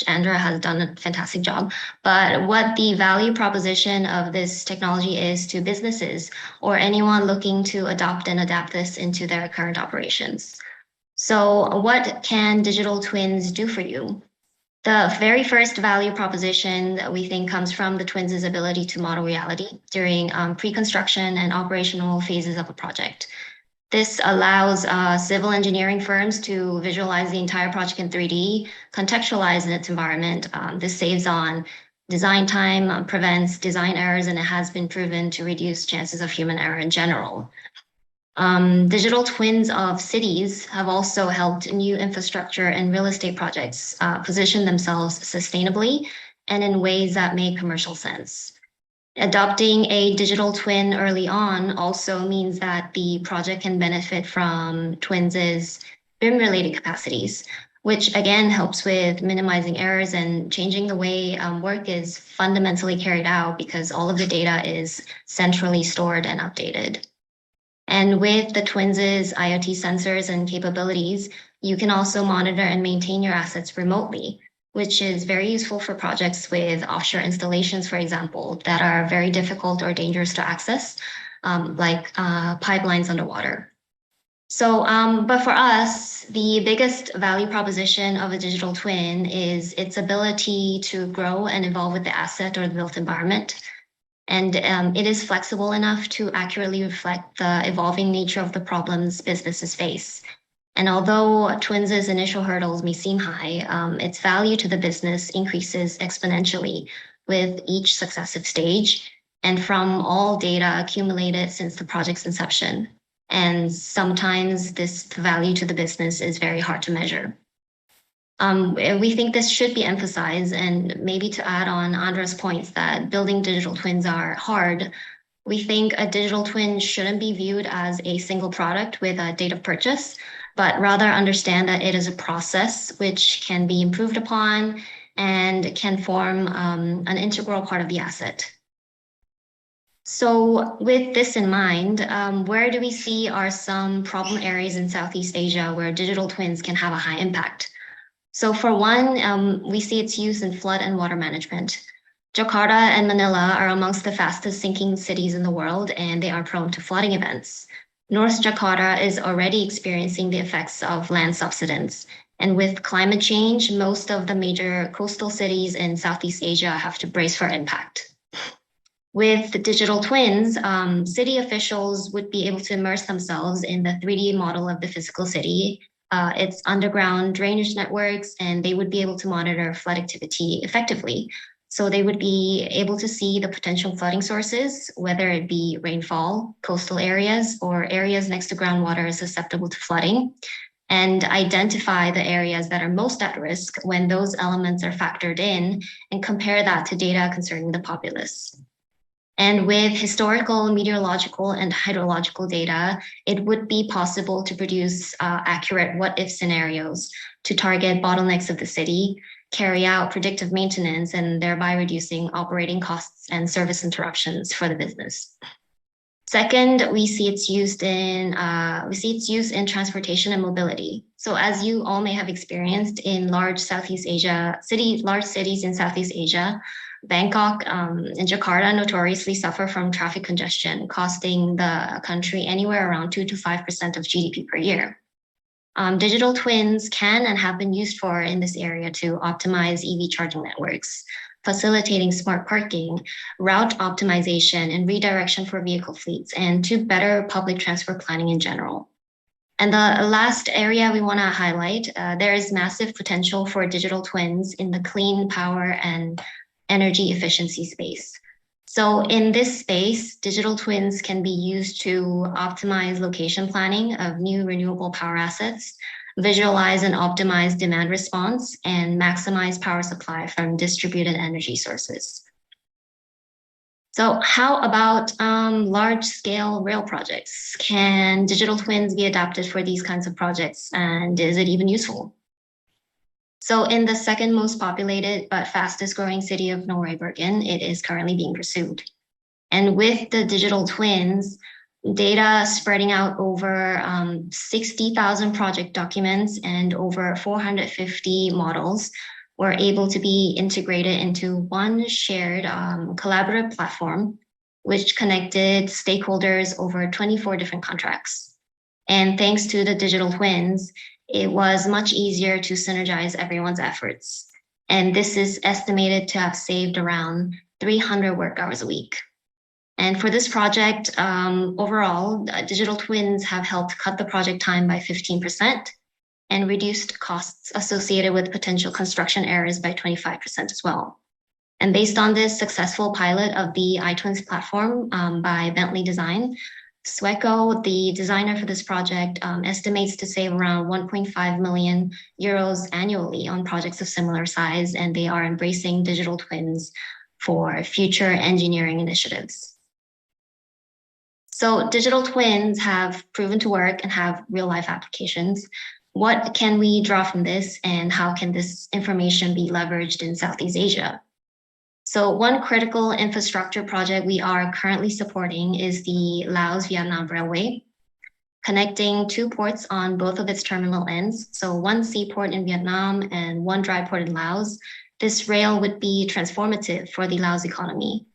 Andrea has done a fantastic job, but what the value proposition of this technology is to businesses or anyone looking to adopt and adapt this into their current operations. So what can digital twins do for you? The very first value proposition that we think comes from the twins' ability to model reality during pre-construction and operational phases of a project. This allows civil engineering firms to visualize the entire project in 3D, contextualize in its environment. This saves on design time, prevents design errors, and it has been proven to reduce chances of human error in general. Digital twins of cities have also helped new infrastructure and real estate projects position themselves sustainably and in ways that make commercial sense. Adopting a digital twin early on also means that the project can benefit from twins' BIM-related capacities, which again helps with minimizing errors and changing the way work is fundamentally carried out because all of the data is centrally stored and updated. And with the twins' IoT sensors and capabilities, you can also monitor and maintain your assets remotely, which is very useful for projects with offshore installations, for example, that are very difficult or dangerous to access, like pipelines underwater. So, but for us, the biggest value proposition of a digital twin is its ability to grow and evolve with the asset or the built environment. And it is flexible enough to accurately reflect the evolving nature of the problems businesses face. And although twins' initial hurdles may seem high, its value to the business increases exponentially with each successive stage and from all data accumulated since the project's inception. And sometimes this value to the business is very hard to measure. We think this should be emphasized, and maybe to add on Andrea's points that building digital twins are hard, we think a digital twin shouldn't be viewed as a single product with a date of purchase, but rather understand that it is a process which can be improved upon and can form an integral part of the asset. So with this in mind, where do we see are some problem areas in Southeast Asia where digital twins can have a high impact? So for one, we see its use in flood and water management. Jakarta and Manila are amongst the fastest sinking cities in the world, and they are prone to flooding events. North Jakarta is already experiencing the effects of land subsidence. And with climate change, most of the major coastal cities in Southeast Asia have to brace for impact. With the digital twins, city officials would be able to immerse themselves in the 3D model of the physical city, its underground drainage networks, and they would be able to monitor flood activity effectively. So they would be able to see the potential flooding sources, whether it be rainfall, coastal areas, or areas next to groundwater susceptible to flooding, and identify the areas that are most at risk when those elements are factored in and compare that to data concerning the populace. And with historical, meteorological, and hydrological data, it would be possible to produce accurate what-if scenarios to target bottlenecks of the city, carry out predictive maintenance, and thereby reducing operating costs and service interruptions for the business. Second, we see its use in transportation and mobility. So as you all may have experienced in large cities in Southeast Asia, Bangkok and Jakarta notoriously suffer from traffic congestion, costing the country anywhere around 2 to 5% of GDP per year. Digital twins can and have been used for in this area to optimize EV charging networks, facilitating smart parking, route optimization, and redirection for vehicle fleets, and to better public transport planning in general. And the last area we want to highlight, there is massive potential for digital twins in the clean power and energy efficiency space. So in this space, digital twins can be used to optimize location planning of new renewable power assets, visualize and optimize demand response, and maximize power supply from distributed energy sources. So how about large-scale rail projects? Can digital twins be adapted for these kinds of projects, and is it even useful? So in the second most populated but fastest growing city of Norway, Bergen, it is currently being pursued. And with the digital twins, data spreading out over 60,000 project documents and over 450 models were able to be integrated into one shared collaborative platform, which connected stakeholders over 24 different contracts. And thanks to the digital twins, it was much easier to synergize everyone's efforts. And this is estimated to have saved around 300 work hours a week. And for this project, overall, digital twins have helped cut the project time by 15% and reduced costs associated with potential construction errors by 25% as well. And based on this successful pilot of the iTwins platform by Bentley Design, Sweco, the designer for this project, estimates to save around 1.5 million euros annually on projects of similar size, and they are embracing digital twins for future engineering initiatives. So digital twins have proven to work and have real-life applications. What can we draw from this, and how can this information be leveraged in Southeast Asia? So one critical infrastructure project we are currently supporting is the Laos-Vietnam Railway, connecting two ports on both of its terminal ends. So one seaport in Vietnam and one dry port in Laos. This rail would be transformative for the Laos economy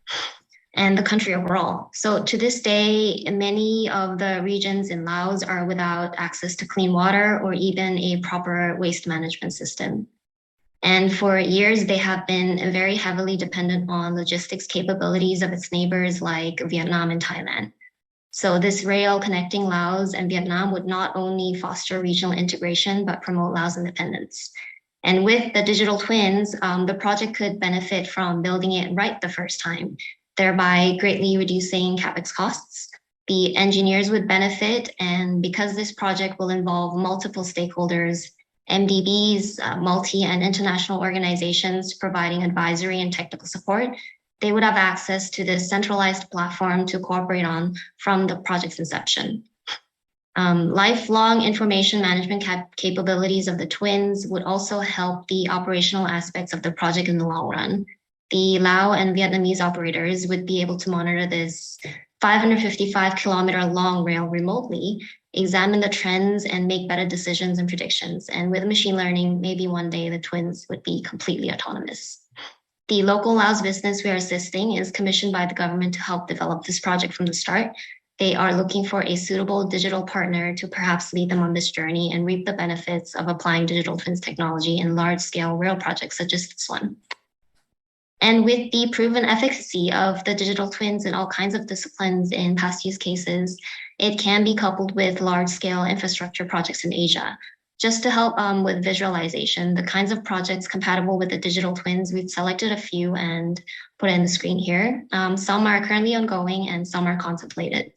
and the country overall. So to this day, many of the regions in Laos are without access to clean water or even a proper waste management system. And for years, they have been very heavily dependent on logistics capabilities of its neighbors like Vietnam and Thailand. So this rail connecting Laos and Vietnam would not only foster regional integration, but promote Laos independence. And with the digital twins, the project could benefit from building it right the first time, thereby greatly reducing CapEx costs. The engineers would benefit, and because this project will involve multiple stakeholders, MDBs, multi and international organizations providing advisory and technical support, they would have access to this centralized platform to cooperate on from the project's inception. Lifelong information management capabilities of the twins would also help the operational aspects of the project in the long run. The Lao and Vietnamese operators would be able to monitor this 555-kilometer long rail remotely, examine the trends, and make better decisions and predictions. And with machine learning, maybe one day the twins would be completely autonomous. The local Laos business we are assisting is commissioned by the government to help develop this project from the start. They are looking for a suitable digital partner to perhaps lead them on this journey and reap the benefits of applying digital twins technology in large-scale rail projects such as this one. And with the proven efficacy of the digital twins in all kinds of disciplines in past use cases, it can be coupled with large-scale infrastructure projects in Asia. Just to help with visualization, the kinds of projects compatible with the digital twins, we've selected a few and put it in the screen here. Some are currently ongoing and some are contemplated.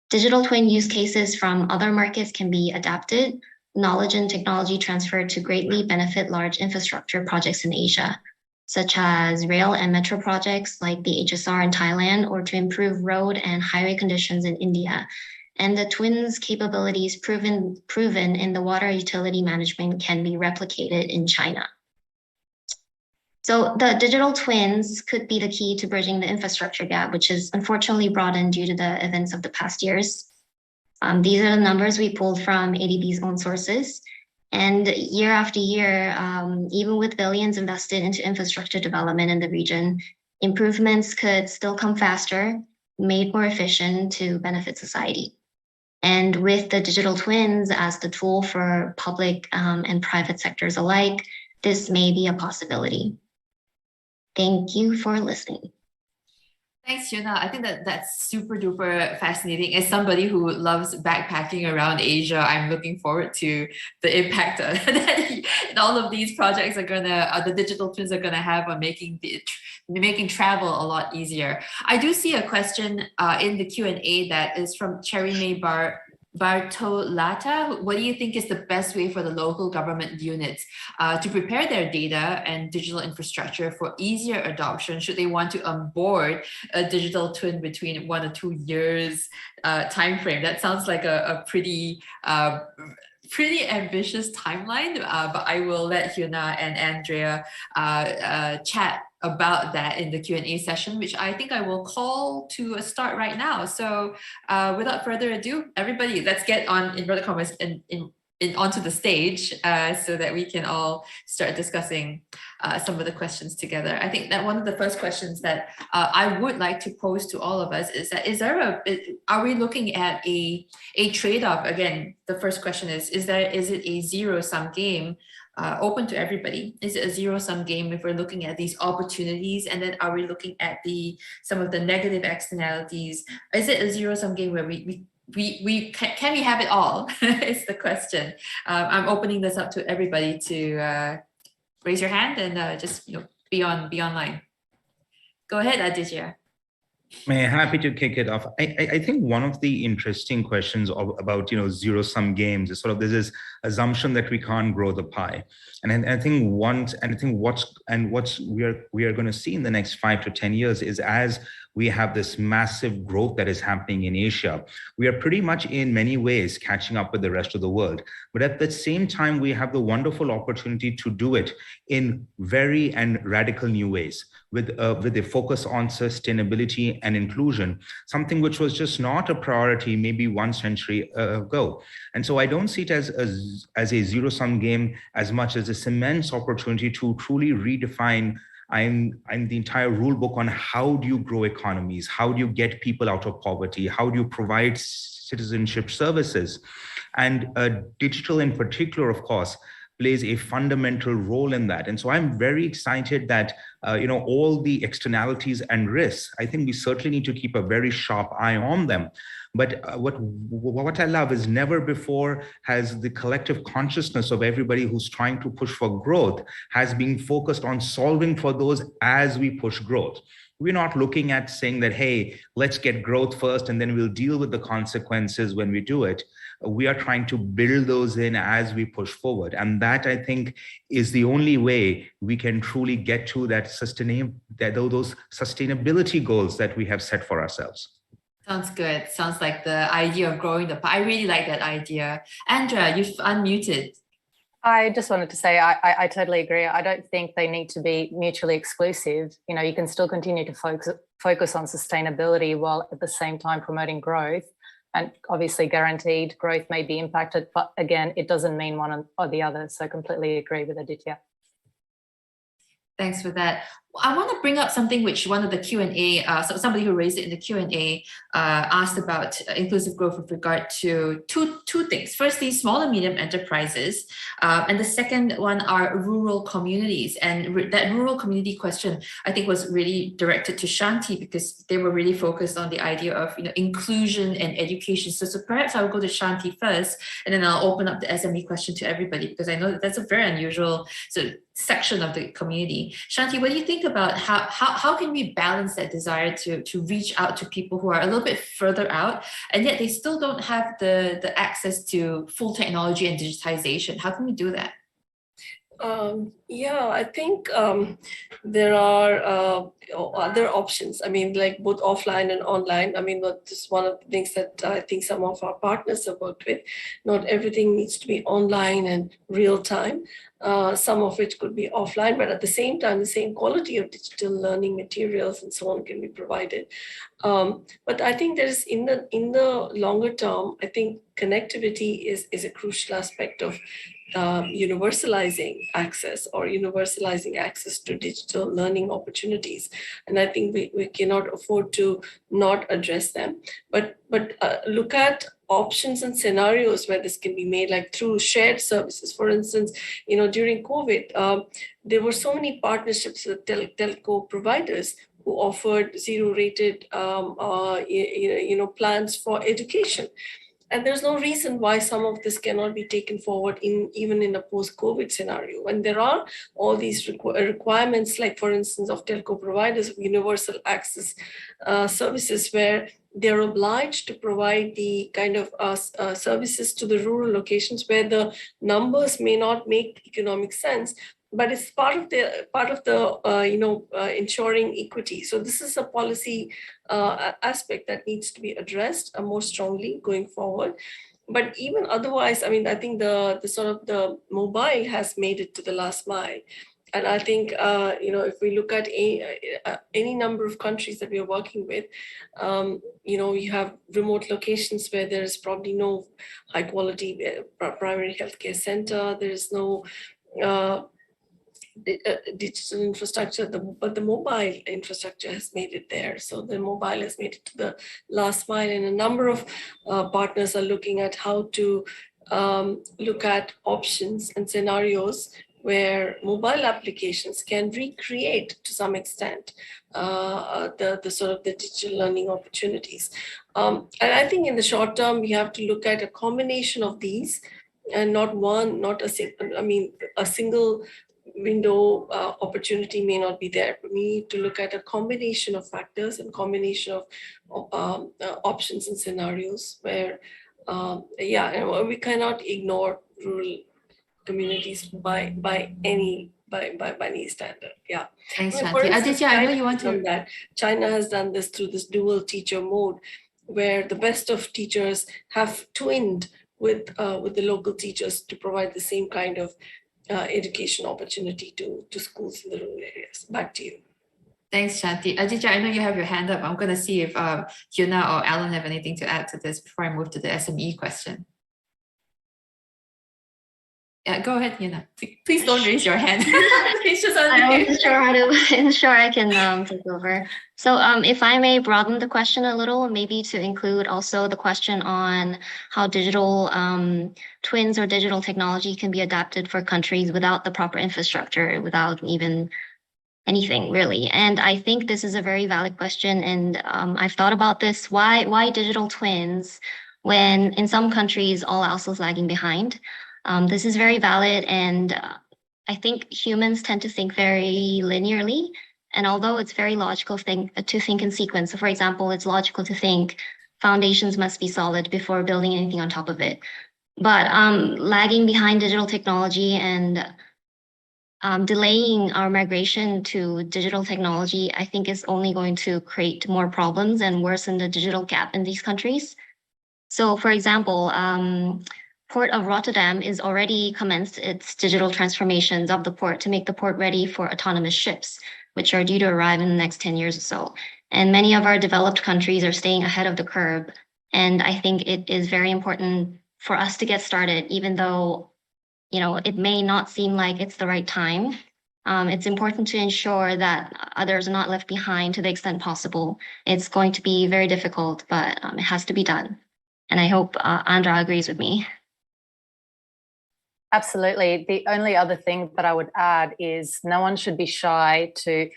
Digital twin use cases from other markets can be adapted, knowledge and technology transferred to greatly benefit large infrastructure projects in Asia, such as rail and metro projects like the HSR in Thailand, or to improve road and highway conditions in India. And the twins' capabilities proven in the water utility management can be replicated in China. So the digital twins could be the key to bridging the infrastructure gap, which is unfortunately broadened due to the events of the past years. These are the numbers we pulled from ADB's own sources. And year after year, even with billions invested into infrastructure development in the region, improvements could still come faster, made more efficient to benefit society. And with the digital twins as the tool for public and private sectors alike, this may be a possibility. Thank you for listening. Thanks, Hyuna. I think that's super duper fascinating. As somebody who loves backpacking around Asia, I'm looking forward to the impact that all of these projects are the digital twins are gonna have on making travel a lot easier. I do see a question in the Q&A that is from Cherry May Bartolata. What do you think is the best way for the local government units to prepare their data and digital infrastructure for easier adoption should they want to onboard a digital twin between 1 or 2 years timeframe? That sounds like a pretty ambitious timeline, but I will let Hyuna and Andrea chat about that in the Q&A session, which I think I will call to a start right now. So without further ado, everybody, let's get on inverted commas onto the stage so that we can all start discussing some of the questions together. I think that one of the first questions that I would like to pose to all of us is that are we looking at a trade-off? Again, the first question is it a zero-sum game? Open to everybody. Is it a zero-sum game if we're looking at these opportunities, and then are we looking at some of the negative externalities? Is it a zero-sum game where can we have it all? Is the question. I'm opening this up to everybody to raise your hand and just be online. Go ahead, Aditya. Happy to kick it off. I think one of the interesting questions about zero-sum games is sort of this assumption that we can't grow the pie, and I think what we are going to see in the next 5 to 10 years is, as we have this massive growth that is happening in Asia, we are pretty much in many ways catching up with the rest of the world. But at the same time, we have the wonderful opportunity to do it in very and radical new ways, with a focus on sustainability and inclusion, something which was just not a priority maybe 1 century ago. And so I don't see it as a zero-sum game as much as this immense opportunity to truly redefine I'm the entire rule book on how do you grow economies, how do you get people out of poverty, how do you provide citizenship services. And digital in particular, of course, plays a fundamental role in that. And so I'm very excited that all the externalities and risks, I think we certainly need to keep a very sharp eye on them. But what I love is never before has the collective consciousness of everybody who's trying to push for growth has been focused on solving for those as we push growth. We're not looking at saying that, hey, let's get growth first and then we'll deal with the consequences when we do it. We are trying to build those in as we push forward. And that, I think, is the only way we can truly get to those sustainability goals that we have set for ourselves. Sounds good. Sounds like the idea of growing the pie. I really like that idea. Andrea, you've unmuted. I just wanted to say I totally agree. I don't think they need to be mutually exclusive. You can still continue to focus on sustainability while at the same time promoting growth. And obviously guaranteed growth may be impacted, but again, it doesn't mean one or the other. So completely agree with Aditya. Thanks for that. I want to bring up something which one of the Q&A, so somebody who raised it in the Q&A asked about inclusive growth with regard to two things. Firstly, small and medium enterprises, and the second one are rural communities. And that rural community question, I think, was really directed to Shanti because they were really focused on the idea of inclusion and education. So perhaps I'll go to Shanti first, and then I'll open up the SME question to everybody because I know that that's a very unusual section of the community. Shanti, what do you think about how can we balance that desire to reach out to people who are a little bit further out, and yet they still don't have the access to full technology and digitization? How can we do that? I think there are other options. I mean, like both offline and online. I mean, this is one of the things that I think some of our partners have worked with. Not everything needs to be online and real time. Some of it could be offline, but at the same time, the same quality of digital learning materials and so on can be provided. But I think there is in the longer term, I think connectivity is a crucial aspect of universalizing access to digital learning opportunities. And I think we cannot afford to not address them, but look at options and scenarios where this can be made, like through shared services. For instance, during COVID, there were so many partnerships with telco providers who offered zero-rated plans for education. And there's no reason why some of this cannot be taken forward even in a post-COVID scenario. When there are all these requirements, like for instance, of telco providers of universal access services, where they're obliged to provide the kind of services to the rural locations where the numbers may not make economic sense, but it's part of the ensuring equity. So this is a policy aspect that needs to be addressed more strongly going forward. But even otherwise, I mean, I think the sort of the mobile has made it to the last mile. And I think, if we look at any number of countries that we are working with, you have remote locations where there is probably no high quality primary healthcare center. There is no digital infrastructure, but the mobile infrastructure has made it there. So the mobile has made it to the last mile, and a number of partners are looking at how to look at options and scenarios where mobile applications can recreate to some extent the sort of the digital learning opportunities. And I think in the short term, we have to look at a combination of these, and a single window opportunity may not be there. But we need to look at a combination of factors and combination of options and scenarios where, we cannot ignore rural communities by any standard. Yeah. Thanks, Shanti. Instance, Aditya, I know you want to. That China has done this through this dual teacher mode, where the best of teachers have twinned with the local teachers to provide the same kind of education opportunity to schools in the rural areas. Back to you. Thanks, Shanti. Aditya, I know you have your hand up. I'm going to see if Hyuna or Alan have anything to add to this before I move to the SME question. Yeah, go ahead, Hyuna. Please don't raise your hand. It's just I wasn't sure I can take over. So if I may broaden the question a little, maybe to include also the question on how digital twins or digital technology can be adapted for countries without the proper infrastructure, without even anything really. And I think this is a very valid question. And I've thought about this. Why digital twins when in some countries all else is lagging behind? This is very valid, and I think humans tend to think very linearly. And although it's very logical to think in sequence, so for example, it's logical to think foundations must be solid before building anything on top of it. But lagging behind digital technology and delaying our migration to digital technology, I think is only going to create more problems and worsen the digital gap in these countries. So for example, Port of Rotterdam is already commenced its digital transformations of the port to make the port ready for autonomous ships, which are due to arrive in the next 10 years or so. And many of our developed countries are staying ahead of the curve. And I think it is very important for us to get started, even though, it may not seem like it's the right time. It's important to ensure that others are not left behind to the extent possible. It's going to be very difficult, but it has to be done. And I hope Andra agrees with me. Absolutely. The only other thing that I would add is no one should be shy to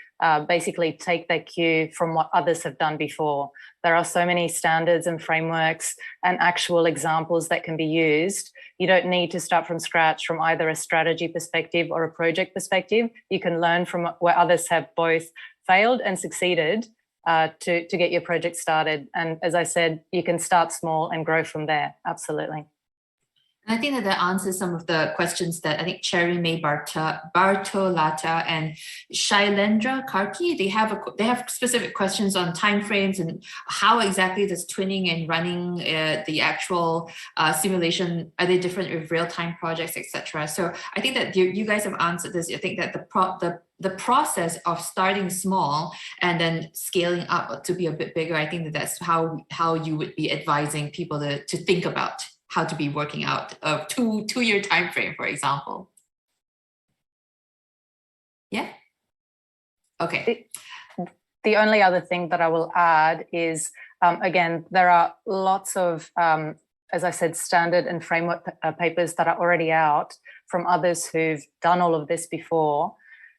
basically take their cue from what others have done before. There are so many standards and frameworks and actual examples that can be used. You don't need to start from scratch from either a strategy perspective or a project perspective. You can learn from where others have both failed and succeeded to get your project started. And as I said, you can start small and grow from there. Absolutely. And I think that answers some of the questions that I think Cherry May Bartolata and Shailendra Karki, they have specific questions on timeframes and how exactly does twinning and running the actual simulation, are they different with real-time projects, etc. So I think that you guys have answered this. I think that the process of starting small and then scaling up to be a bit bigger, I think that's how you would be advising people to think about how to be working out a two-year time frame, for example. Yeah. Okay. The only other thing that I will add is, again, there are lots of, as I said, standard and framework papers that are already out from others who've done all of this before.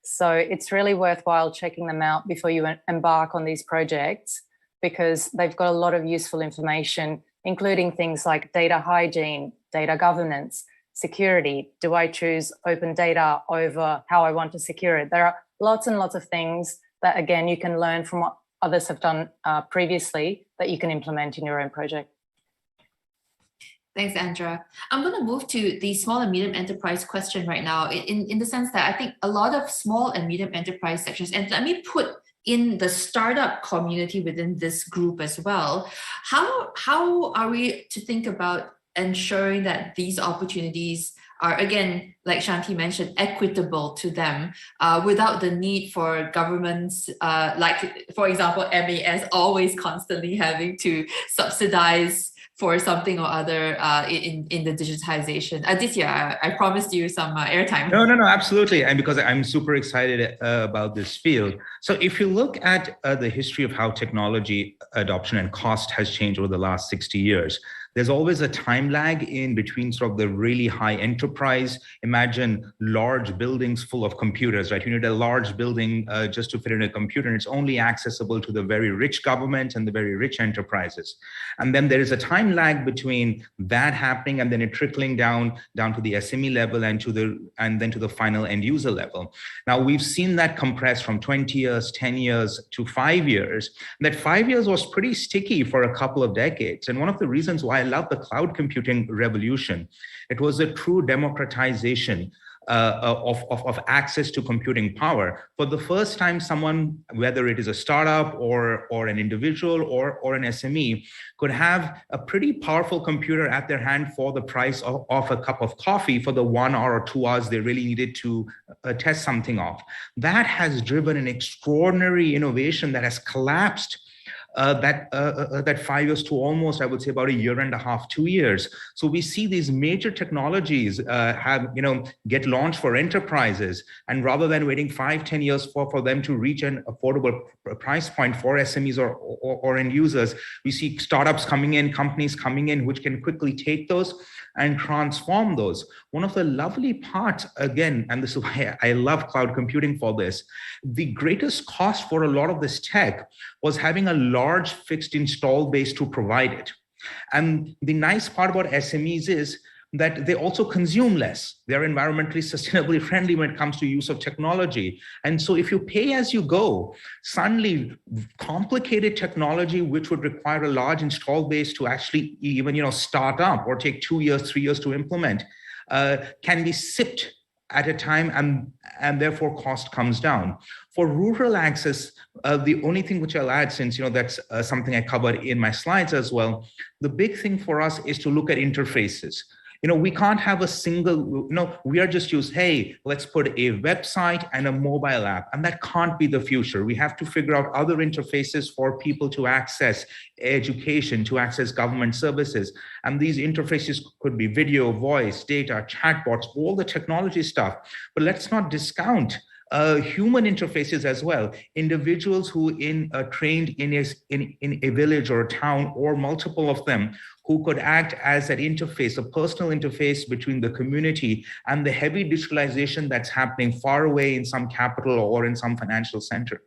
So it's really worthwhile checking them out before you embark on these projects, because they've got a lot of useful information, including things like data hygiene, data governance, security. Do I choose open data over how I want to secure it? There are lots and lots of things that, again, you can learn from what others have done previously that you can implement in your own project. Thanks, Andrea. I'm going to move to the small and medium enterprise question right now, in the sense that I think a lot of small and medium enterprise sections, and let me put in the startup community within this group as well. How are we to think about ensuring that these opportunities are, again, like Shanti mentioned, equitable to them without the need for governments, like, for example, MAS always constantly having to subsidize for something or other in the digitization. Aditya, I promised you some airtime. No, absolutely. And because I'm super excited about this field. So if you look at the history of how technology adoption and cost has changed over the last 60 years, there's always a time lag in between sort of the really high enterprise. Imagine large buildings full of computers, right? You need a large building just to fit in a computer, and it's only accessible to the very rich government and the very rich enterprises. And then there is a time lag between that happening and then it trickling down to the SME level and then to the final end user level. Now we've seen that compress from 20 years, 10 years to 5 years. And that 5 years was pretty sticky for a couple of decades. And one of the reasons why I love the cloud computing revolution, it was a true democratization of access to computing power. For the first time, someone, whether it is a startup or an individual or an SME, could have a pretty powerful computer at their hand for the price of a cup of coffee for the 1 hour or 2 hours they really needed to test something off. That has driven an extraordinary innovation that has collapsed that 5 years to almost, I would say, about 1.5 years, 2 years. So we see these major technologies get launched for enterprises, and rather than waiting 5-10 years for them to reach an affordable price point for SMEs or end users, we see startups coming in, companies coming in, which can quickly take those and transform those. One of the lovely parts, again, and this is why I love cloud computing for this, the greatest cost for a lot of this tech was having a large fixed install base to provide it. And the nice part about SMEs is that they also consume less. They're environmentally sustainably friendly when it comes to use of technology. And so if you pay as you go, suddenly complicated technology, which would require a large install base to actually even start up or take 2 years, 3 years to implement, can be sipped at a time, and therefore cost comes down. For rural access, the only thing which I'll add, since that's something I covered in my slides as well, the big thing for us is to look at interfaces. We can't have a single, we are just used, hey, let's put a website and a mobile app, and that can't be the future. We have to figure out other interfaces for people to access education, to access government services. And these interfaces could be video, voice, data, chatbots, all the technology stuff. But let's not discount human interfaces as well. Individuals who trained in a village or a town, or multiple of them, who could act as an interface, a personal interface between the community and the heavy digitalization that's happening far away in some capital or in some financial center.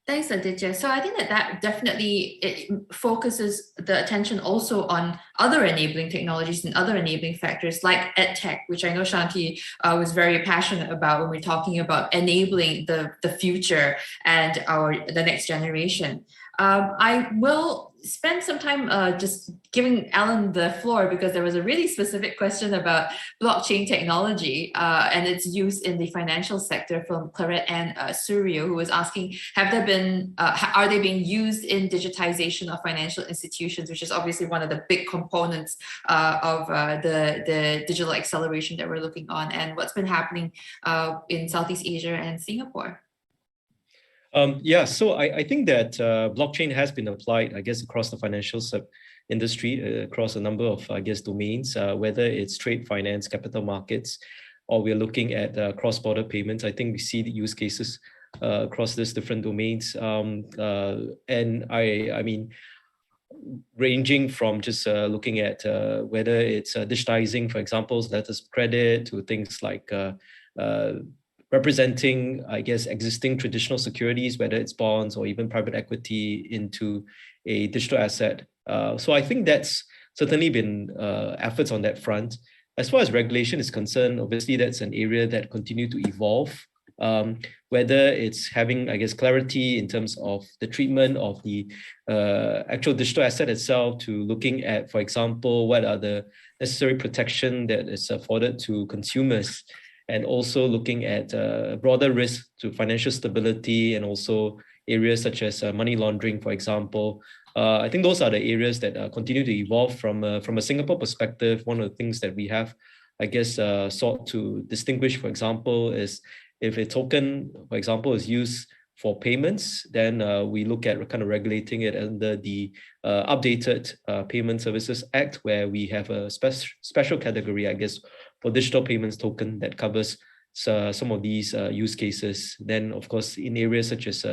Thanks, Aditya. So I think that definitely focuses the attention also on other enabling technologies and other enabling factors like EdTech, which I know Shanti was very passionate about when we're talking about enabling the future and the next generation. I will spend some time just giving Alan the floor, because there was a really specific question about blockchain technology and its use in the financial sector from Claret and Suryo, who was asking, are they being used in digitization of financial institutions, which is obviously one of the big components of the digital acceleration that we're looking on, and what's been happening in Southeast Asia and Singapore? So I think that blockchain has been applied, I guess, across the financial industry, across a number of, I guess, domains, whether it's trade finance, capital markets, or we're looking at cross-border payments. I think we see the use cases across these different domains. And I mean, ranging from just looking at whether it's digitizing, for example, letters of credit, to things like representing, I guess, existing traditional securities, whether it's bonds or even private equity, into a digital asset. So I think that's certainly been efforts on that front. As far as regulation is concerned, obviously that's an area that continue to evolve. Whether it's having, I guess, clarity in terms of the treatment of the actual digital asset itself, to looking at, for example, what are the necessary protection that is afforded to consumers, and also looking at broader risk to financial stability, and also areas such as money laundering, for example. I think those are the areas that continue to evolve from a Singapore perspective. One of the things that we have, I guess, sought to distinguish, for example, is if a token, for example, is used for payments, then we look at kind of regulating it under the updated Payment Services Act, where we have a special category, I guess, for digital payments token that covers some of these use cases. Then, of course, in areas such as,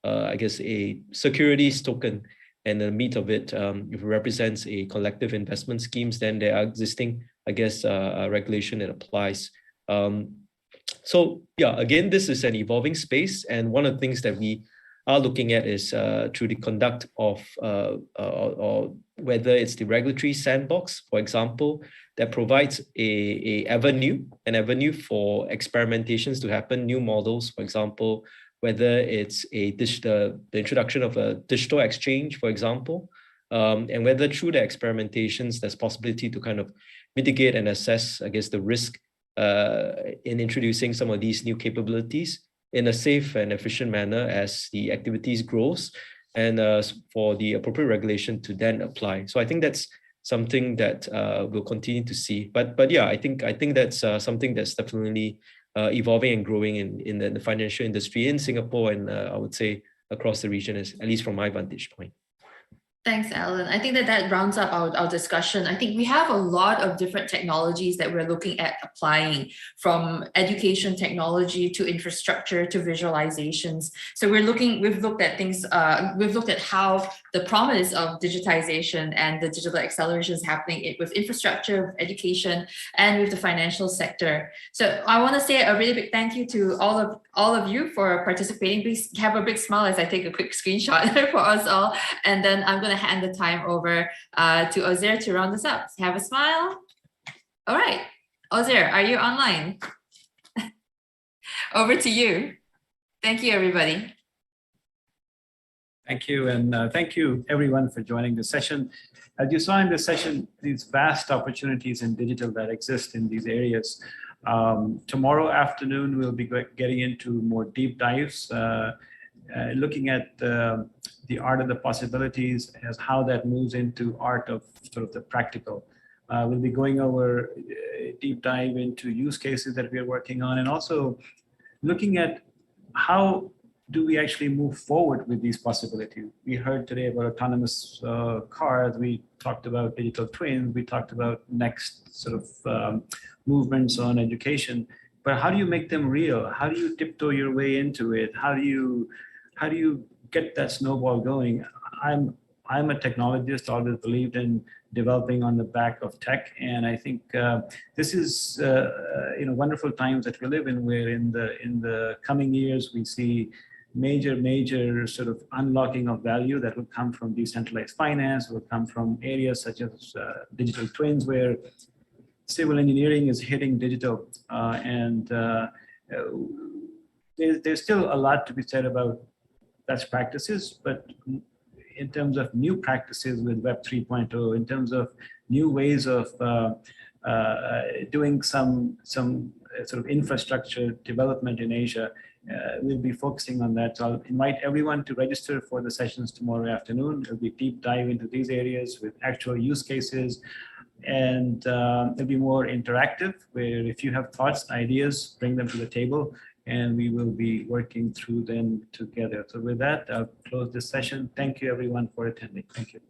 I guess, a securities token, and the meat of it, if it represents a collective investment schemes, then there are existing, I guess, regulation that applies. So yeah, again, this is an evolving space, and one of the things that we are looking at is through the conduct of, or whether it's the regulatory sandbox, for example, that provides an avenue for experimentations to happen, new models, for example, whether it's the introduction of a digital exchange, for example, and whether through the experimentations, there's possibility to kind of mitigate and assess, I guess, the risk in introducing some of these new capabilities in a safe and efficient manner as the activities grows, and for the appropriate regulation to then apply. So I think that's something that we'll continue to see. But yeah, I think that's something that's definitely evolving and growing in the financial industry in Singapore, and I would say across the region, at least from my vantage point. Thanks, Alan. I think that rounds up our discussion. I think we have a lot of different technologies that we're looking at applying, from education technology to infrastructure to visualizations. So we've looked at things, we've looked at how the promise of digitization and the digital acceleration is happening with infrastructure, with education, and with the financial sector. So I want to say a really big thank you to all of you for participating. Please have a big smile as I take a quick screenshot for us all. And then I'm going to hand the time over to Ozair to round this up. Have a smile. All right, Ozair, are you online? Over to you. Thank you, everybody. Thank you, and thank you everyone for joining the session. As you saw in this session, these vast opportunities in digital that exist in these areas. Tomorrow afternoon, we'll be getting into more deep dives, looking at the art of the possibilities as how that moves into art of sort of the practical. We'll be going over a deep dive into use cases that we are working on, and also looking at how do we actually move forward with these possibilities. We heard today about autonomous cars, we talked about digital twins, we talked about next sort of movements on education, but how do you make them real? How do you tiptoe your way into it? How do you get that snowball going? I'm a technologist, always believed in developing on the back of tech, and I think this is wonderful times that we live in, where in the coming years we see major sort of unlocking of value that will come from decentralized finance, will come from areas such as digital twins, where civil engineering is hitting digital, and there's still a lot to be said about best practices, but in terms of new practices with Web 3.0, in terms of new ways of doing some sort of infrastructure development in Asia, we'll be focusing on that. So I'll invite everyone to register for the sessions tomorrow afternoon. It'll be deep dive into these areas with actual use cases, and it'll be more interactive, where if you have thoughts, ideas, bring them to the table, and we will be working through them together. So with that, I'll close this session. Thank you everyone for attending. Thank you.